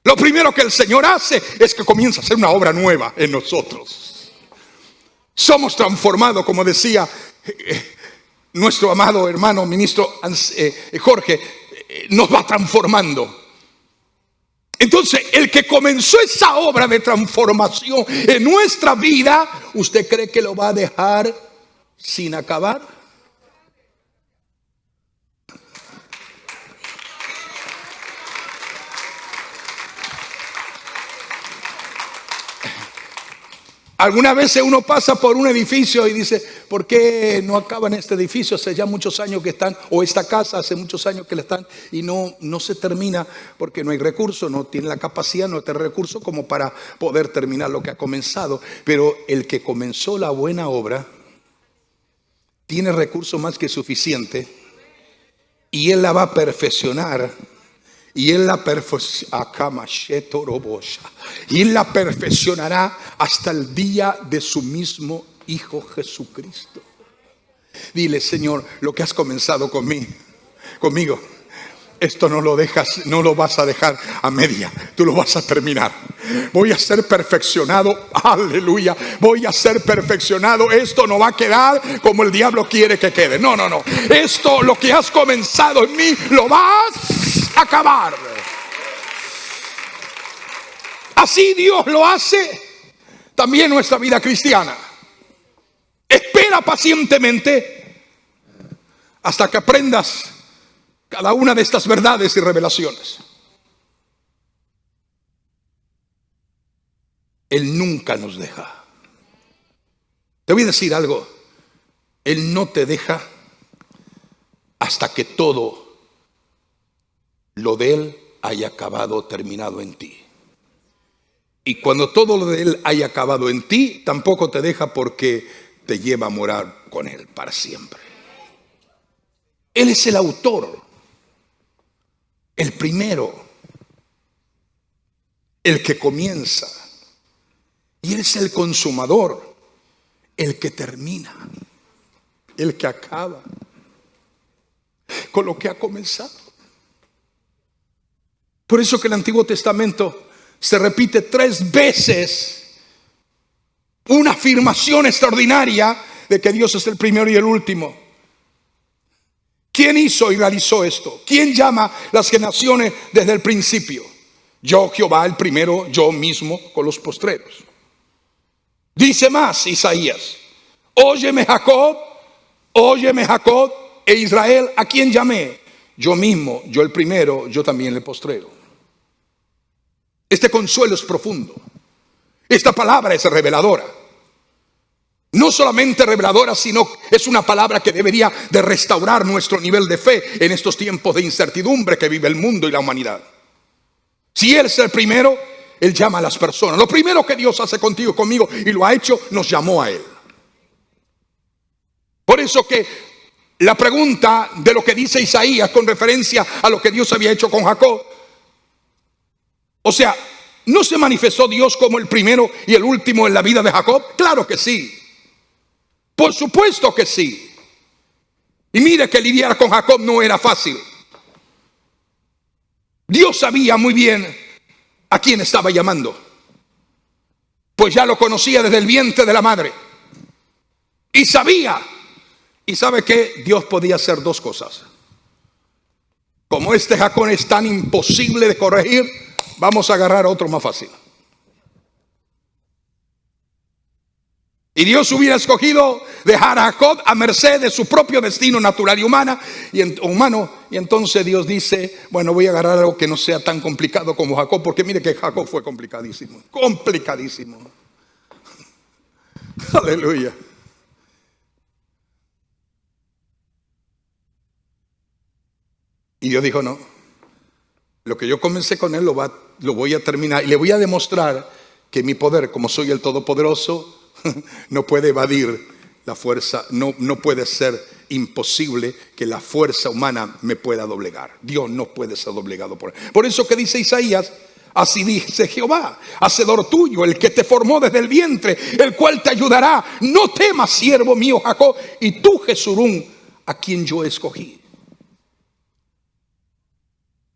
lo primero que el Señor hace es que comienza a hacer una obra nueva en nosotros. Somos transformados, como decía nuestro amado hermano ministro Jorge, nos va transformando. Entonces, el que comenzó esa obra de transformación en nuestra vida, ¿usted cree que lo va a dejar sin acabar? Algunas veces uno pasa por un edificio y dice, ¿por qué no acaban este edificio? Hace ya muchos años que están, o esta casa hace muchos años que la están, y no se termina porque no hay recursos, no tiene la capacidad, no tiene recursos como para poder terminar lo que ha comenzado. Pero el que comenzó la buena obra tiene recursos más que suficiente, y él la va a perfeccionar. Y él la perfeccionará hasta el día de su mismo Hijo Jesucristo. Dile, Señor, lo que has comenzado conmigo, esto no lo vas a dejar a media, tú lo vas a terminar. Voy a ser perfeccionado, aleluya, voy a ser perfeccionado. Esto no va a quedar como el diablo quiere que quede. No. Esto, lo que has comenzado en mí, lo vas a acabar. Así Dios lo hace también en nuestra vida cristiana. Espera pacientemente hasta que aprendas cada una de estas verdades y revelaciones. Él nunca nos deja. Te voy a decir algo. Él no te deja hasta que todo lo de Él haya acabado, terminado en ti. Y cuando todo lo de Él haya acabado en ti, tampoco te deja, porque te lleva a morar con Él para siempre. Él es el autor, el primero, el que comienza. Y Él es el consumador, el que termina, el que acaba con lo que ha comenzado. Por eso que el Antiguo Testamento se repite 3 veces una afirmación extraordinaria de que Dios es el primero y el último. ¿Quién hizo y realizó esto? ¿Quién llama las generaciones desde el principio? Yo, Jehová, el primero, yo mismo con los postreros. Dice más Isaías: óyeme Jacob, e Israel, ¿a quién llamé? Yo mismo, yo el primero, yo también el postrero. Este consuelo es profundo. Esta palabra es reveladora. No solamente reveladora, sino es una palabra que debería de restaurar nuestro nivel de fe en estos tiempos de incertidumbre que vive el mundo y la humanidad. Si Él es el primero, Él llama a las personas. Lo primero que Dios hace contigo y conmigo, y lo ha hecho, nos llamó a Él. Por eso que la pregunta de lo que dice Isaías con referencia a lo que Dios había hecho con Jacob, o sea, ¿no se manifestó Dios como el primero y el último en la vida de Jacob? Claro que sí. Por supuesto que sí. Y mire que lidiar con Jacob no era fácil. Dios sabía muy bien a quién estaba llamando, pues ya lo conocía desde el vientre de la madre. Y sabía. Y sabe que Dios podía hacer 2 cosas. Como este Jacob es tan imposible de corregir, vamos a agarrar a otro más fácil. Y Dios hubiera escogido dejar a Jacob a merced de su propio destino natural y humano. Y entonces Dios dice, bueno, voy a agarrar algo que no sea tan complicado como Jacob, porque mire que Jacob fue complicadísimo. Complicadísimo. Aleluya. Y Dios dijo, no, lo que yo comencé con él lo voy a terminar. Y le voy a demostrar que mi poder, como soy el Todopoderoso, no puede evadir la fuerza, no puede ser imposible que la fuerza humana me pueda doblegar. Dios no puede ser doblegado por eso que dice Isaías, así dice Jehová, hacedor tuyo, el que te formó desde el vientre, el cual te ayudará. No temas, siervo mío Jacob, y tú Jesurún, a quien yo escogí.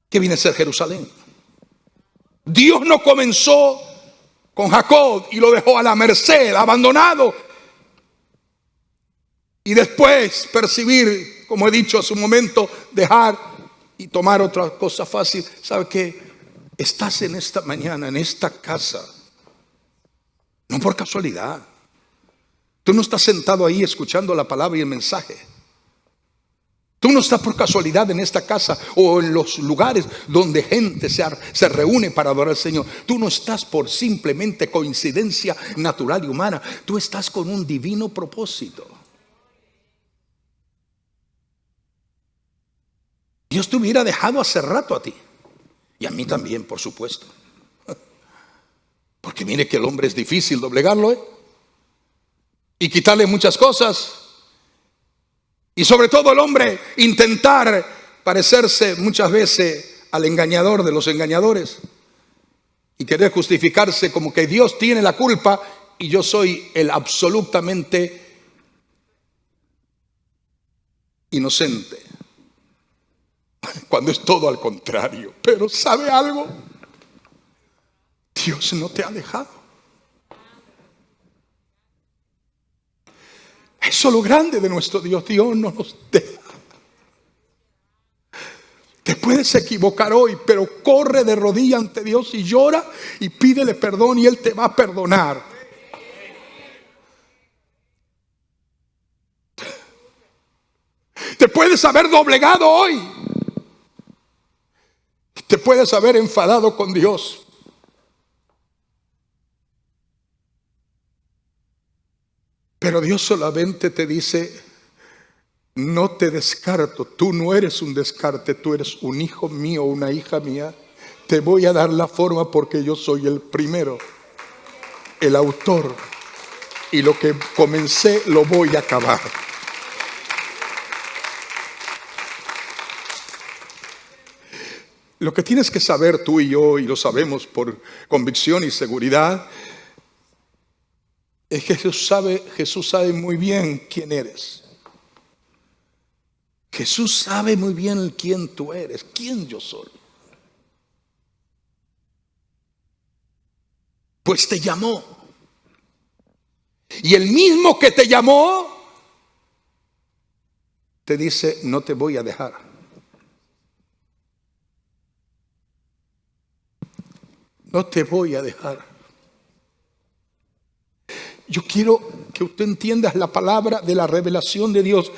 ¿Qué viene a ser Jerusalén? Dios no comenzó con Jacob y lo dejó a la merced, abandonado, y después percibir, como he dicho hace un momento, dejar y tomar otra cosa fácil. ¿Sabe qué? Estás en esta mañana, en esta casa, no por casualidad. Tú no estás sentado ahí escuchando la palabra y el mensaje. Tú no estás por casualidad en esta casa o en los lugares donde gente se reúne para adorar al Señor. Tú no estás por simplemente coincidencia natural y humana. Tú estás con un divino propósito. Dios te hubiera dejado hace rato a ti. Y a mí también, por supuesto. Porque mire que el hombre es difícil doblegarlo, y quitarle muchas cosas. Y sobre todo el hombre intentar parecerse muchas veces al engañador de los engañadores y querer justificarse como que Dios tiene la culpa y yo soy el absolutamente inocente, cuando es todo al contrario. Pero ¿sabe algo? Dios no te ha dejado. Eso es lo grande de nuestro Dios. Dios no nos deja. Te puedes equivocar hoy, pero corre de rodillas ante Dios y llora y pídele perdón y Él te va a perdonar. Te puedes haber doblegado hoy. Te puedes haber enfadado con Dios. Pero Dios solamente te dice, no te descarto, tú no eres un descarte, tú eres un hijo mío, una hija mía. Te voy a dar la forma porque yo soy el primero, el autor, y lo que comencé lo voy a acabar. Lo que tienes que saber tú y yo, y lo sabemos por convicción y seguridad, es que Jesús sabe muy bien quién eres. Jesús sabe muy bien quién tú eres, quién yo soy. Pues te llamó. Y el mismo que te llamó te dice, no te voy a dejar. No te voy a dejar. Yo quiero que usted entienda la palabra de la revelación de Dios,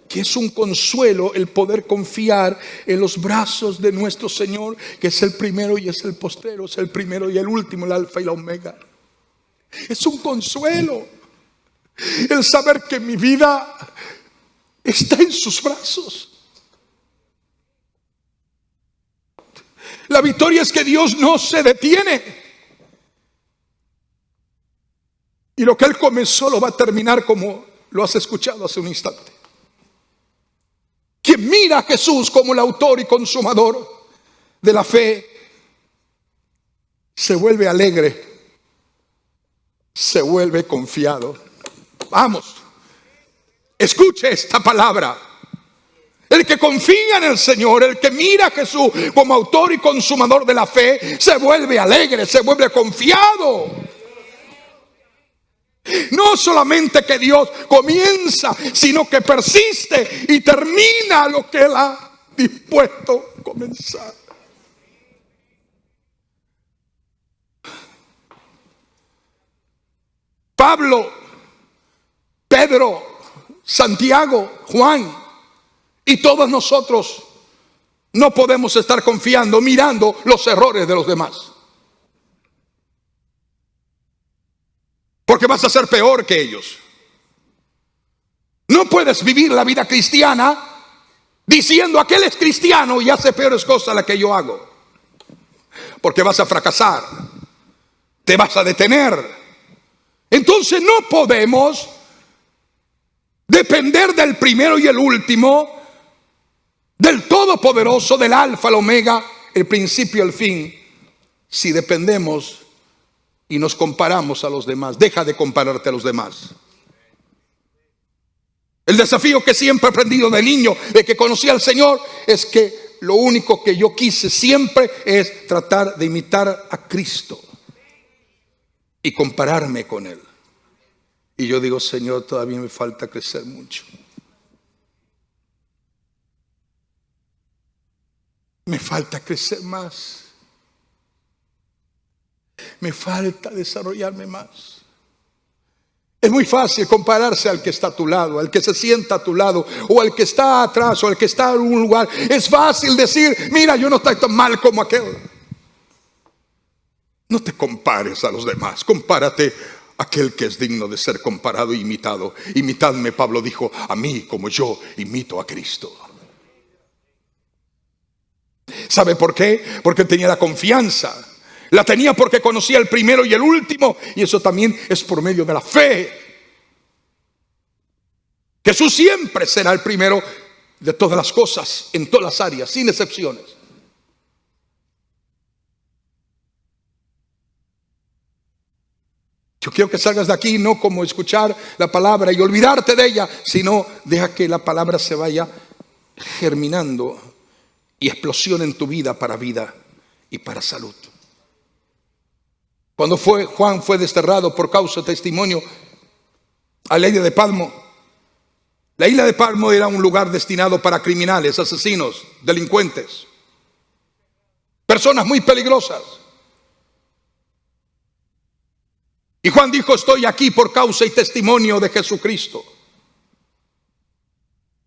que es un consuelo el poder confiar en los brazos de nuestro Señor, que es el primero y es el postrero, es el primero y el último, el alfa y la omega. Es un consuelo el saber que mi vida está en sus brazos. La victoria es que Dios no se detiene. Y lo que Él comenzó lo va a terminar, como lo has escuchado hace un instante. Quien mira a Jesús como el autor y consumador de la fe, se vuelve alegre, se vuelve confiado. Vamos, escuche esta palabra. El que confía en el Señor, el que mira a Jesús como autor y consumador de la fe, se vuelve alegre, se vuelve confiado. No solamente que Dios comienza, sino que persiste y termina lo que Él ha dispuesto a comenzar. Pablo Pedro, Santiago, Juan y todos nosotros no podemos estar confiando, mirando los errores de los demás. Porque vas a ser peor que ellos. No puedes vivir la vida cristiana diciendo aquel es cristiano y hace peores cosas las que yo hago. Porque vas a fracasar, te vas a detener. Entonces no podemos depender del primero y el último, del todopoderoso, del alfa, el omega, el principio y el fin, si dependemos y nos comparamos a los demás. Deja de compararte a los demás. El desafío que siempre he aprendido de niño, de que conocí al Señor, es que lo único que yo quise siempre es tratar de imitar a Cristo y compararme con Él. Y yo digo, Señor, todavía me falta crecer mucho. Me falta crecer más. Me falta desarrollarme más. Es muy fácil compararse al que está a tu lado, al que se sienta a tu lado, o al que está atrás, o al que está en un lugar. Es fácil decir, mira, yo no estoy tan mal como aquel. No te compares a los demás, compárate a aquel que es digno de ser comparado e imitado. Imitadme, Pablo dijo, a mí como yo imito a Cristo. ¿Sabe por qué? Porque tenía la confianza. La tenía porque conocía el primero y el último. Y eso también es por medio de la fe. Jesús siempre será el primero de todas las cosas, en todas las áreas, sin excepciones. Yo quiero que salgas de aquí no como escuchar la palabra y olvidarte de ella, sino deja que la palabra se vaya germinando y explosione en tu vida y para salud. Cuando Juan fue desterrado por causa de testimonio a la isla de Patmos. La isla de Patmos era un lugar destinado para criminales, asesinos, delincuentes, personas muy peligrosas. Y Juan dijo, estoy aquí por causa y testimonio de Jesucristo.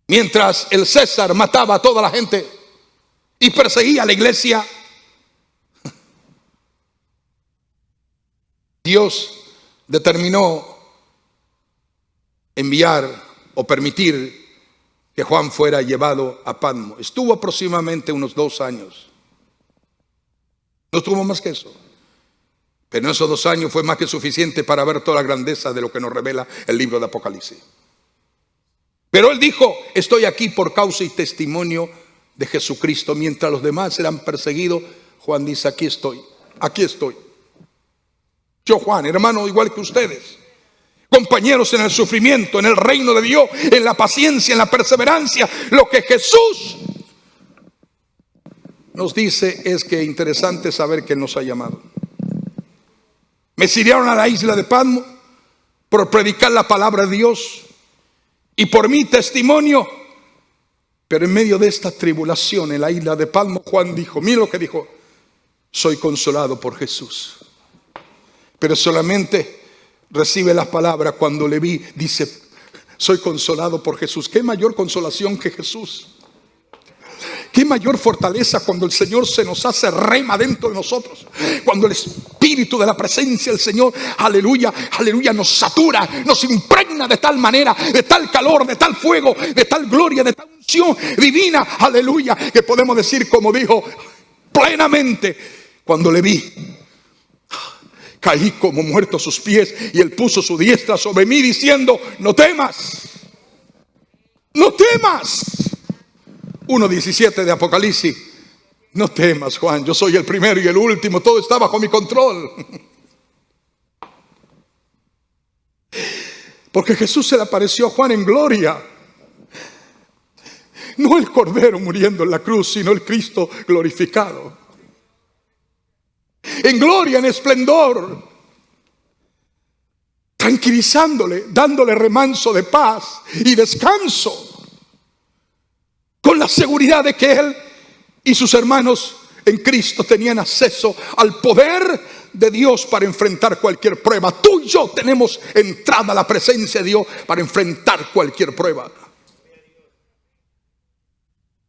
Mientras el César mataba a toda la gente y perseguía a la iglesia, Dios determinó enviar o permitir que Juan fuera llevado a Patmos. Estuvo aproximadamente unos 2 años. No estuvo más que eso. Pero en esos 2 años fue más que suficiente para ver toda la grandeza de lo que nos revela el libro de Apocalipsis. Pero él dijo, estoy aquí por causa y testimonio de Jesucristo. Mientras los demás eran perseguidos, Juan dice, aquí estoy, aquí estoy. Yo, Juan, hermano igual que ustedes, compañeros en el sufrimiento, en el reino de Dios, en la paciencia, en la perseverancia. Lo que Jesús nos dice es que es interesante saber que Él nos ha llamado. Me sirvieron a la isla de Patmos por predicar la palabra de Dios y por mi testimonio. Pero en medio de esta tribulación en la isla de Patmos, Juan dijo, mira lo que dijo, soy consolado por Jesús. Pero solamente recibe las palabras cuando le vi, dice, soy consolado por Jesús. ¿Qué mayor consolación que Jesús? ¿Qué mayor fortaleza cuando el Señor se nos hace rema dentro de nosotros? Cuando el Espíritu de la presencia del Señor, aleluya, aleluya, nos satura, nos impregna de tal manera, de tal calor, de tal fuego, de tal gloria, de tal unción divina, aleluya, que podemos decir como dijo plenamente, cuando le vi, caí como muerto a sus pies y Él puso su diestra sobre mí diciendo, no temas, no temas. 1:17 de Apocalipsis. No temas, Juan, yo soy el primero y el último, todo está bajo mi control. Porque Jesús se le apareció a Juan en gloria. No el Cordero muriendo en la cruz, sino el Cristo glorificado. En gloria, en esplendor, tranquilizándole, dándole remanso de paz y descanso, con la seguridad de que él y sus hermanos en Cristo tenían acceso al poder de Dios para enfrentar cualquier prueba. Tú y yo tenemos entrada a la presencia de Dios para enfrentar cualquier prueba.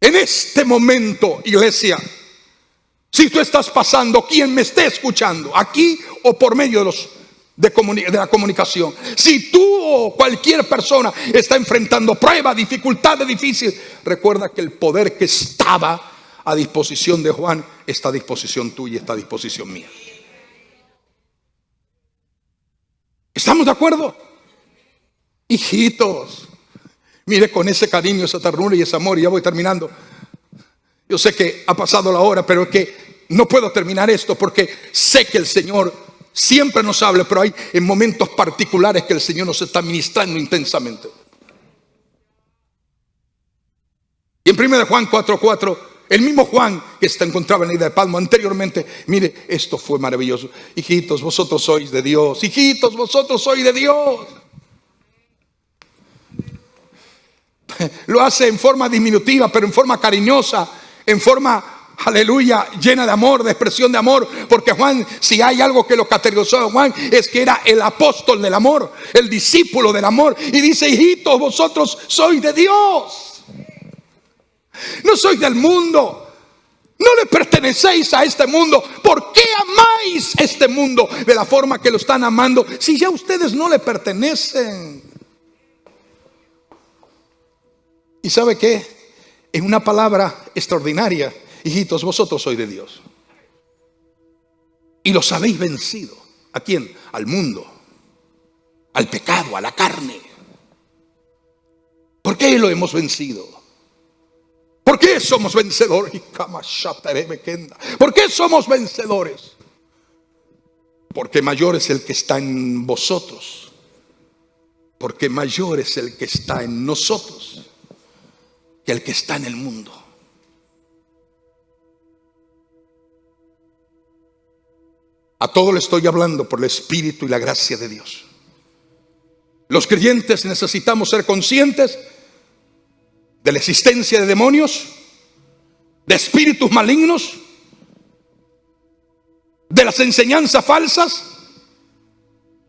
En este momento, iglesia, si tú estás pasando, quien me esté escuchando, aquí o por medio de la comunicación, si tú o cualquier persona está enfrentando pruebas, dificultades difíciles, recuerda que el poder que estaba a disposición de Juan está a disposición tuya, está a disposición mía. ¿Estamos de acuerdo? Hijitos, mire, con ese cariño, esa ternura y ese amor, y ya voy terminando. Yo sé que ha pasado la hora, pero es que no puedo terminar esto porque sé que el Señor siempre nos habla, pero hay en momentos particulares que el Señor nos está ministrando intensamente. Y en 1 Juan 4:4, el mismo Juan que se encontraba en la isla de Patmos anteriormente, mire, esto fue maravilloso. Hijitos, vosotros sois de Dios. Hijitos, vosotros sois de Dios. Lo hace en forma diminutiva, pero en forma cariñosa, en forma, aleluya, llena de amor, de expresión de amor. Porque Juan, si hay algo que lo caracterizó a Juan, es que era el apóstol del amor, el discípulo del amor. Y dice, hijitos, vosotros sois de Dios. No sois del mundo. No le pertenecéis a este mundo. ¿Por qué amáis este mundo de la forma que lo están amando si ya ustedes no le pertenecen? ¿Y sabe qué? En una palabra extraordinaria, hijitos, vosotros sois de Dios. Y los habéis vencido. ¿A quién? Al mundo, al pecado, a la carne. ¿Por qué lo hemos vencido? ¿Por qué somos vencedores? ¿Por qué somos vencedores? Porque mayor es el que está en vosotros. Porque mayor es el que está en nosotros que el que está en el mundo. A todo le estoy hablando por el Espíritu y la gracia de Dios. Los creyentes necesitamos ser conscientes de la existencia de demonios, de espíritus malignos, de las enseñanzas falsas,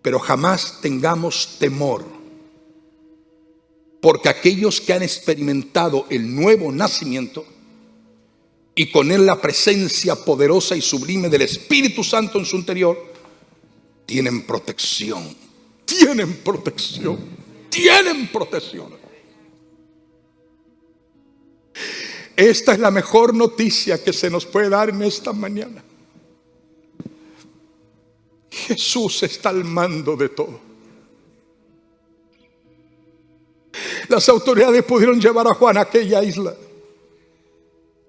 pero jamás tengamos temor, porque aquellos que han experimentado el nuevo nacimiento y con él la presencia poderosa y sublime del Espíritu Santo en su interior, tienen protección, tienen protección, tienen protección. Esta es la mejor noticia que se nos puede dar en esta mañana. Jesús está al mando de todo. Las autoridades pudieron llevar a Juan a aquella isla,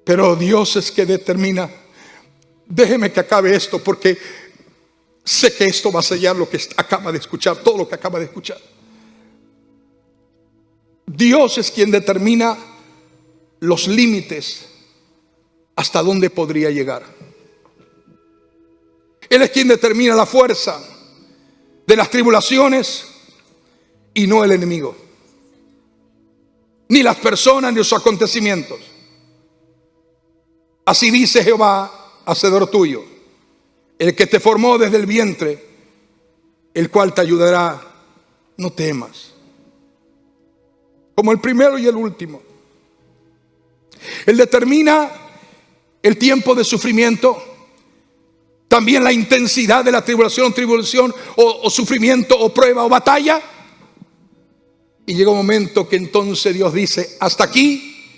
pero Dios es que determina. Déjeme que acabe esto, porque sé que esto va a sellar lo que acaba de escuchar, todo lo que acaba de escuchar. Dios es quien determina los límites hasta dónde podría llegar. Él es quien determina la fuerza de las tribulaciones y no el enemigo, ni las personas ni los acontecimientos. Así dice Jehová, hacedor tuyo, el que te formó desde el vientre, el cual te ayudará. No temas, como el primero y el último. Él determina el tiempo de sufrimiento, también la intensidad de la tribulación o sufrimiento o prueba o batalla. Y llega un momento que entonces Dios dice, hasta aquí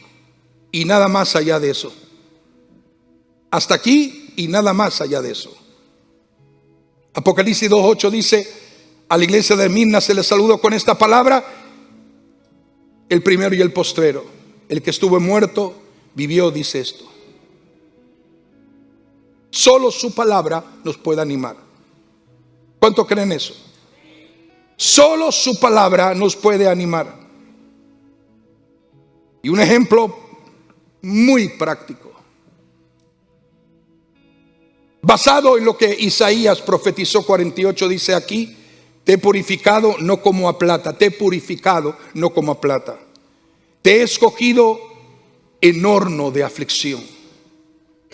y nada más allá de eso. Hasta aquí y nada más allá de eso. Apocalipsis 2:8 dice, a la iglesia de Mirna se le saludó con esta palabra: el primero y el postrero, el que estuvo muerto, vivió, dice esto. Solo su palabra nos puede animar. ¿Cuánto creen eso? Solo su palabra nos puede animar. Y un ejemplo muy práctico, basado en lo que Isaías profetizó 48, dice aquí: te he purificado no como a plata, te he purificado no como a plata. Te he escogido en horno de aflicción.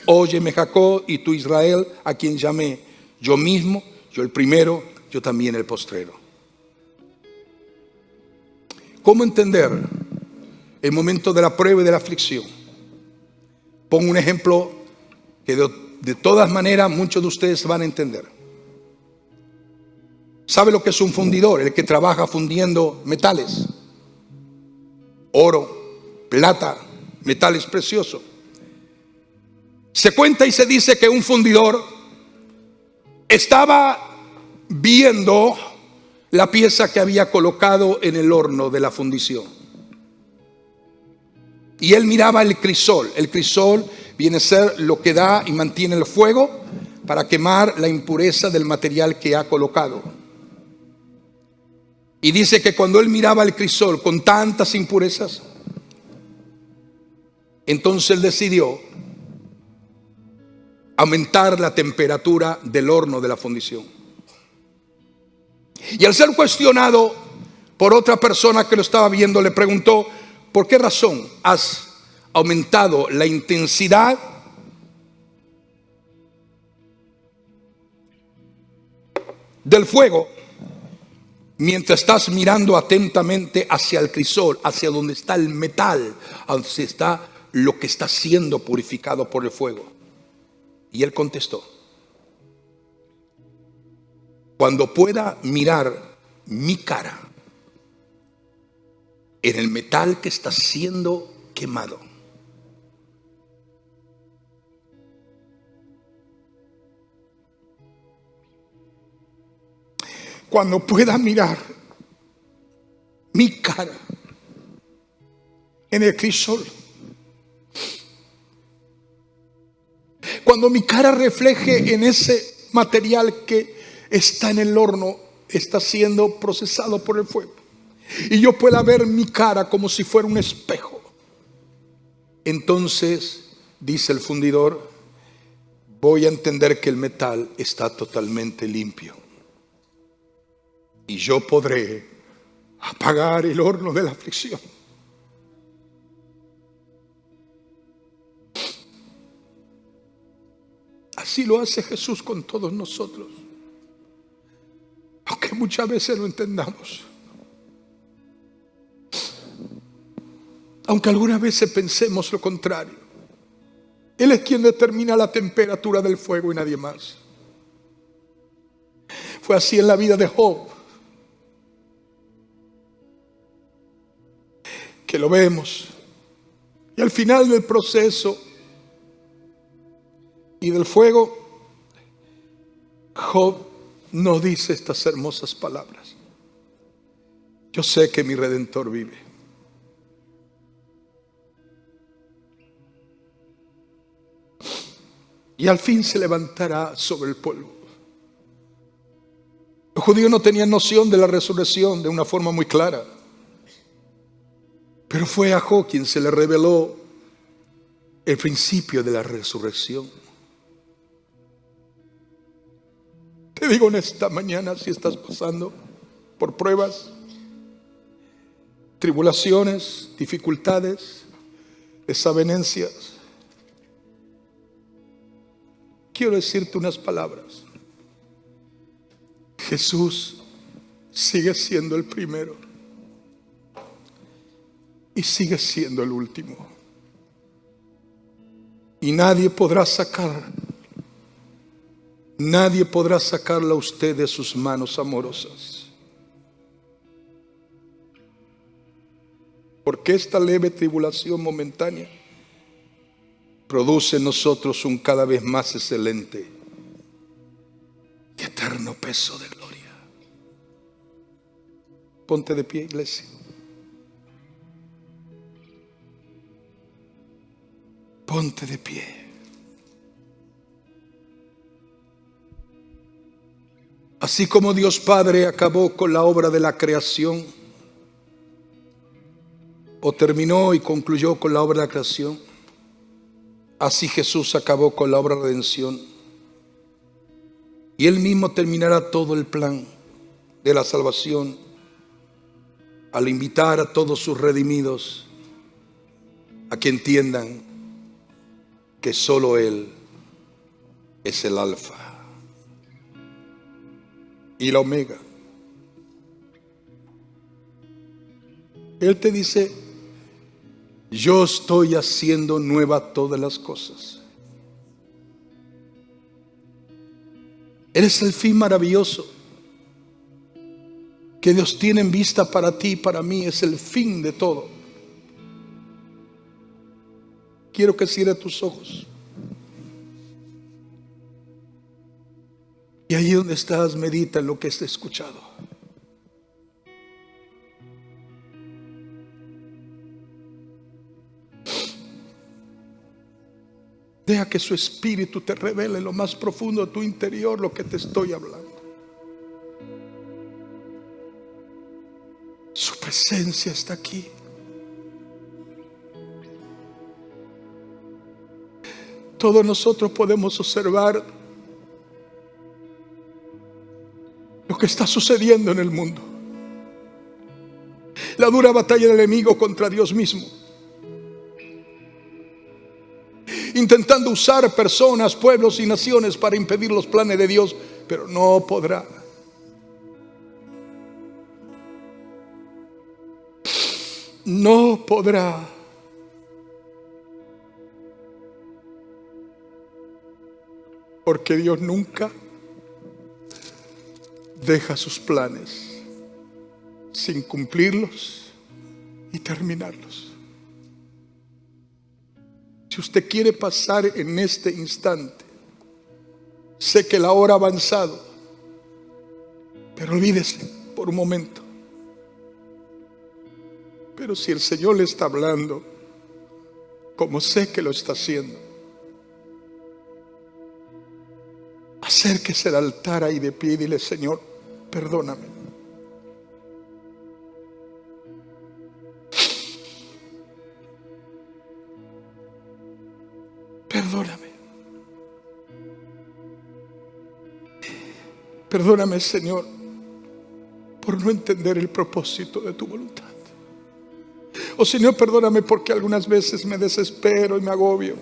Óyeme, Jacob, y tú, Israel, a quien llamé. Yo mismo, yo el primero, yo también el postrero. ¿Cómo entender el momento de la prueba y de la aflicción? Pongo un ejemplo que de todas maneras muchos de ustedes van a entender. ¿Sabe lo que es un fundidor? El que trabaja fundiendo metales, oro, plata, metales preciosos. Se cuenta y se dice que un fundidor estaba viendo la pieza que había colocado en el horno de la fundición. Y él miraba el crisol. El crisol viene a ser lo que da y mantiene el fuego para quemar la impureza del material que ha colocado. Y dice que cuando él miraba el crisol con tantas impurezas, entonces él decidió aumentar la temperatura del horno de la fundición. Y al ser cuestionado por otra persona que lo estaba viendo, le preguntó: ¿por qué razón has aumentado la intensidad del fuego mientras estás mirando atentamente hacia el crisol, hacia donde está el metal, hacia está lo que está siendo purificado por el fuego? Y él contestó: cuando pueda mirar mi cara en el metal que está siendo quemado, cuando pueda mirar mi cara en el crisol, cuando mi cara refleje en ese material que está en el horno, está siendo procesado por el fuego, y yo pueda ver mi cara como si fuera un espejo, entonces, dice el fundidor, voy a entender que el metal está totalmente limpio y yo podré apagar el horno de la aflicción. Así lo hace Jesús con todos nosotros, aunque muchas veces no entendamos, aunque algunas veces pensemos lo contrario. Él es quien determina la temperatura del fuego y nadie más. Fue así en la vida de Job, que lo vemos, y al final del proceso y del fuego, Job nos dice estas hermosas palabras: yo sé que mi Redentor vive. Y al fin se levantará sobre el polvo. Los judíos no tenían noción de la resurrección de una forma muy clara, pero fue a Job quien se le reveló el principio de la resurrección. Te digo en esta mañana, si estás pasando por pruebas, tribulaciones, dificultades, desavenencias, quiero decirte unas palabras. Jesús sigue siendo el primero y sigue siendo el último, y nadie podrá sacarlo a usted de sus manos amorosas, porque esta leve tribulación momentánea produce en nosotros un cada vez más excelente y eterno peso de gloria. Ponte de pie, iglesia. Ponte de pie. Así como Dios Padre acabó con la obra de la creación, o terminó y concluyó con la obra de la creación, así Jesús acabó con la obra de redención, y Él mismo terminará todo el plan de la salvación al invitar a todos sus redimidos a que entiendan que solo Él es el alfa y la omega. Él te dice: yo estoy haciendo nueva todas las cosas. Eres el fin maravilloso que Dios tiene en vista para ti y para mí. Es el fin de todo. Quiero que cierres tus ojos. Y ahí donde estás, medita en lo que has escuchado. Deja que su espíritu te revele en lo más profundo de tu interior lo que te estoy hablando. Su presencia está aquí. Todos nosotros podemos observar lo que está sucediendo en el mundo. La dura batalla del enemigo contra Dios mismo, intentando usar personas, pueblos y naciones para impedir los planes de Dios, pero no podrá. No podrá. Porque Dios nunca deja sus planes sin cumplirlos y terminarlos. Si usted quiere pasar en este instante, sé que la hora ha avanzado, pero olvídese por un momento. Pero si el Señor le está hablando, como sé que lo está haciendo, acérquese al altar ahí de pie y dile: Señor, perdóname. Perdóname. Perdóname, Señor, por no entender el propósito de tu voluntad. Oh Señor, perdóname porque algunas veces me desespero y me agobio.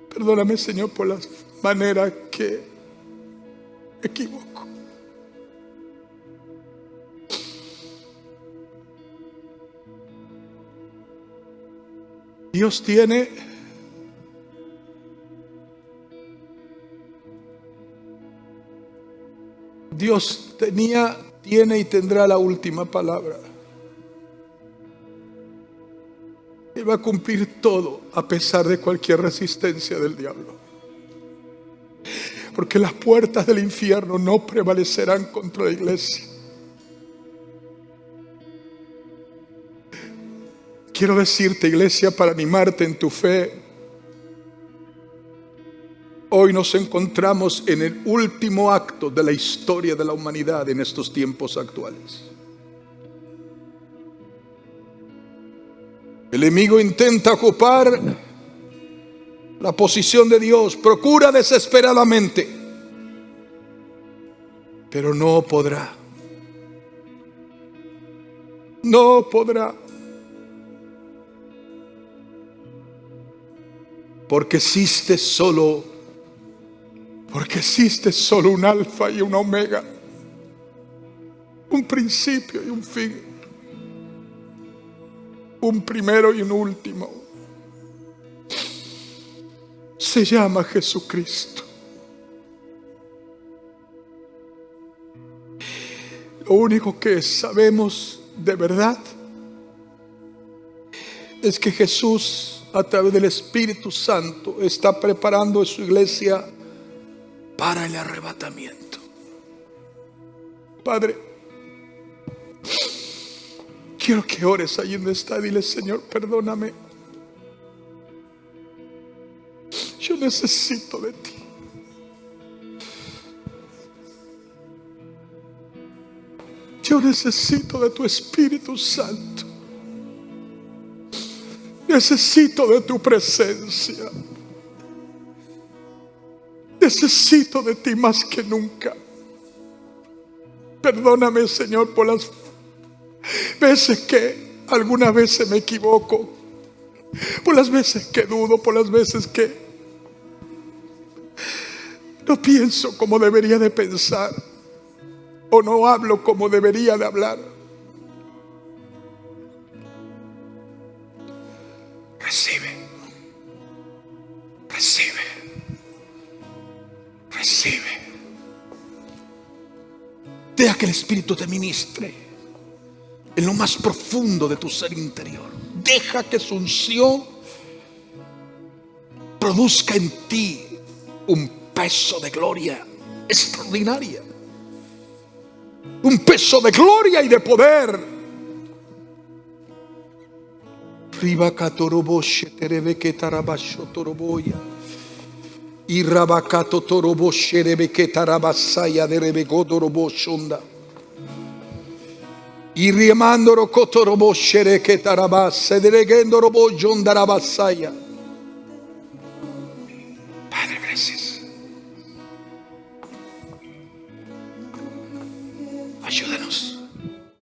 Perdóname, Señor, por la manera que me equivoco. Dios tiene tiene y tendrá la última palabra. Él va a cumplir todo a pesar de cualquier resistencia del diablo. Porque las puertas del infierno no prevalecerán contra la iglesia. Quiero decirte, iglesia, para animarte en tu fe, hoy nos encontramos en el último acto de la historia de la humanidad en estos tiempos actuales. El enemigo intenta ocupar la posición de Dios, procura desesperadamente, pero no podrá. No podrá. Porque existe solo un alfa y un omega, un principio y un fin, un primero y un último. Se llama Jesucristo. Lo único que sabemos de verdad es que Jesús, a través del Espíritu Santo, está preparando a su iglesia para el arrebatamiento. Padre, quiero que ores ahí donde está. Dile: Señor, perdóname. Yo necesito de ti. Yo necesito de tu Espíritu Santo. Necesito de tu presencia. Necesito de ti más que nunca. Perdóname, Señor, por las veces que algunas veces me equivoco, por las veces que dudo, por las veces que No pienso como debería de pensar, o no hablo como debería de hablar. Recibe, recibe, recibe. Deja que el Espíritu te ministre en lo más profundo de tu ser interior. Deja que su unción produzca en ti un peso de gloria extraordinaria, un peso de gloria y de poder. Ribacatoroboche terebe tarabasho toroboya. Y rabacato toroboshe rebe tarabasaya de rebegodoroboshonda. Y riemandoro cotoroboshe re que tarabase de regendorobojondarabasaya.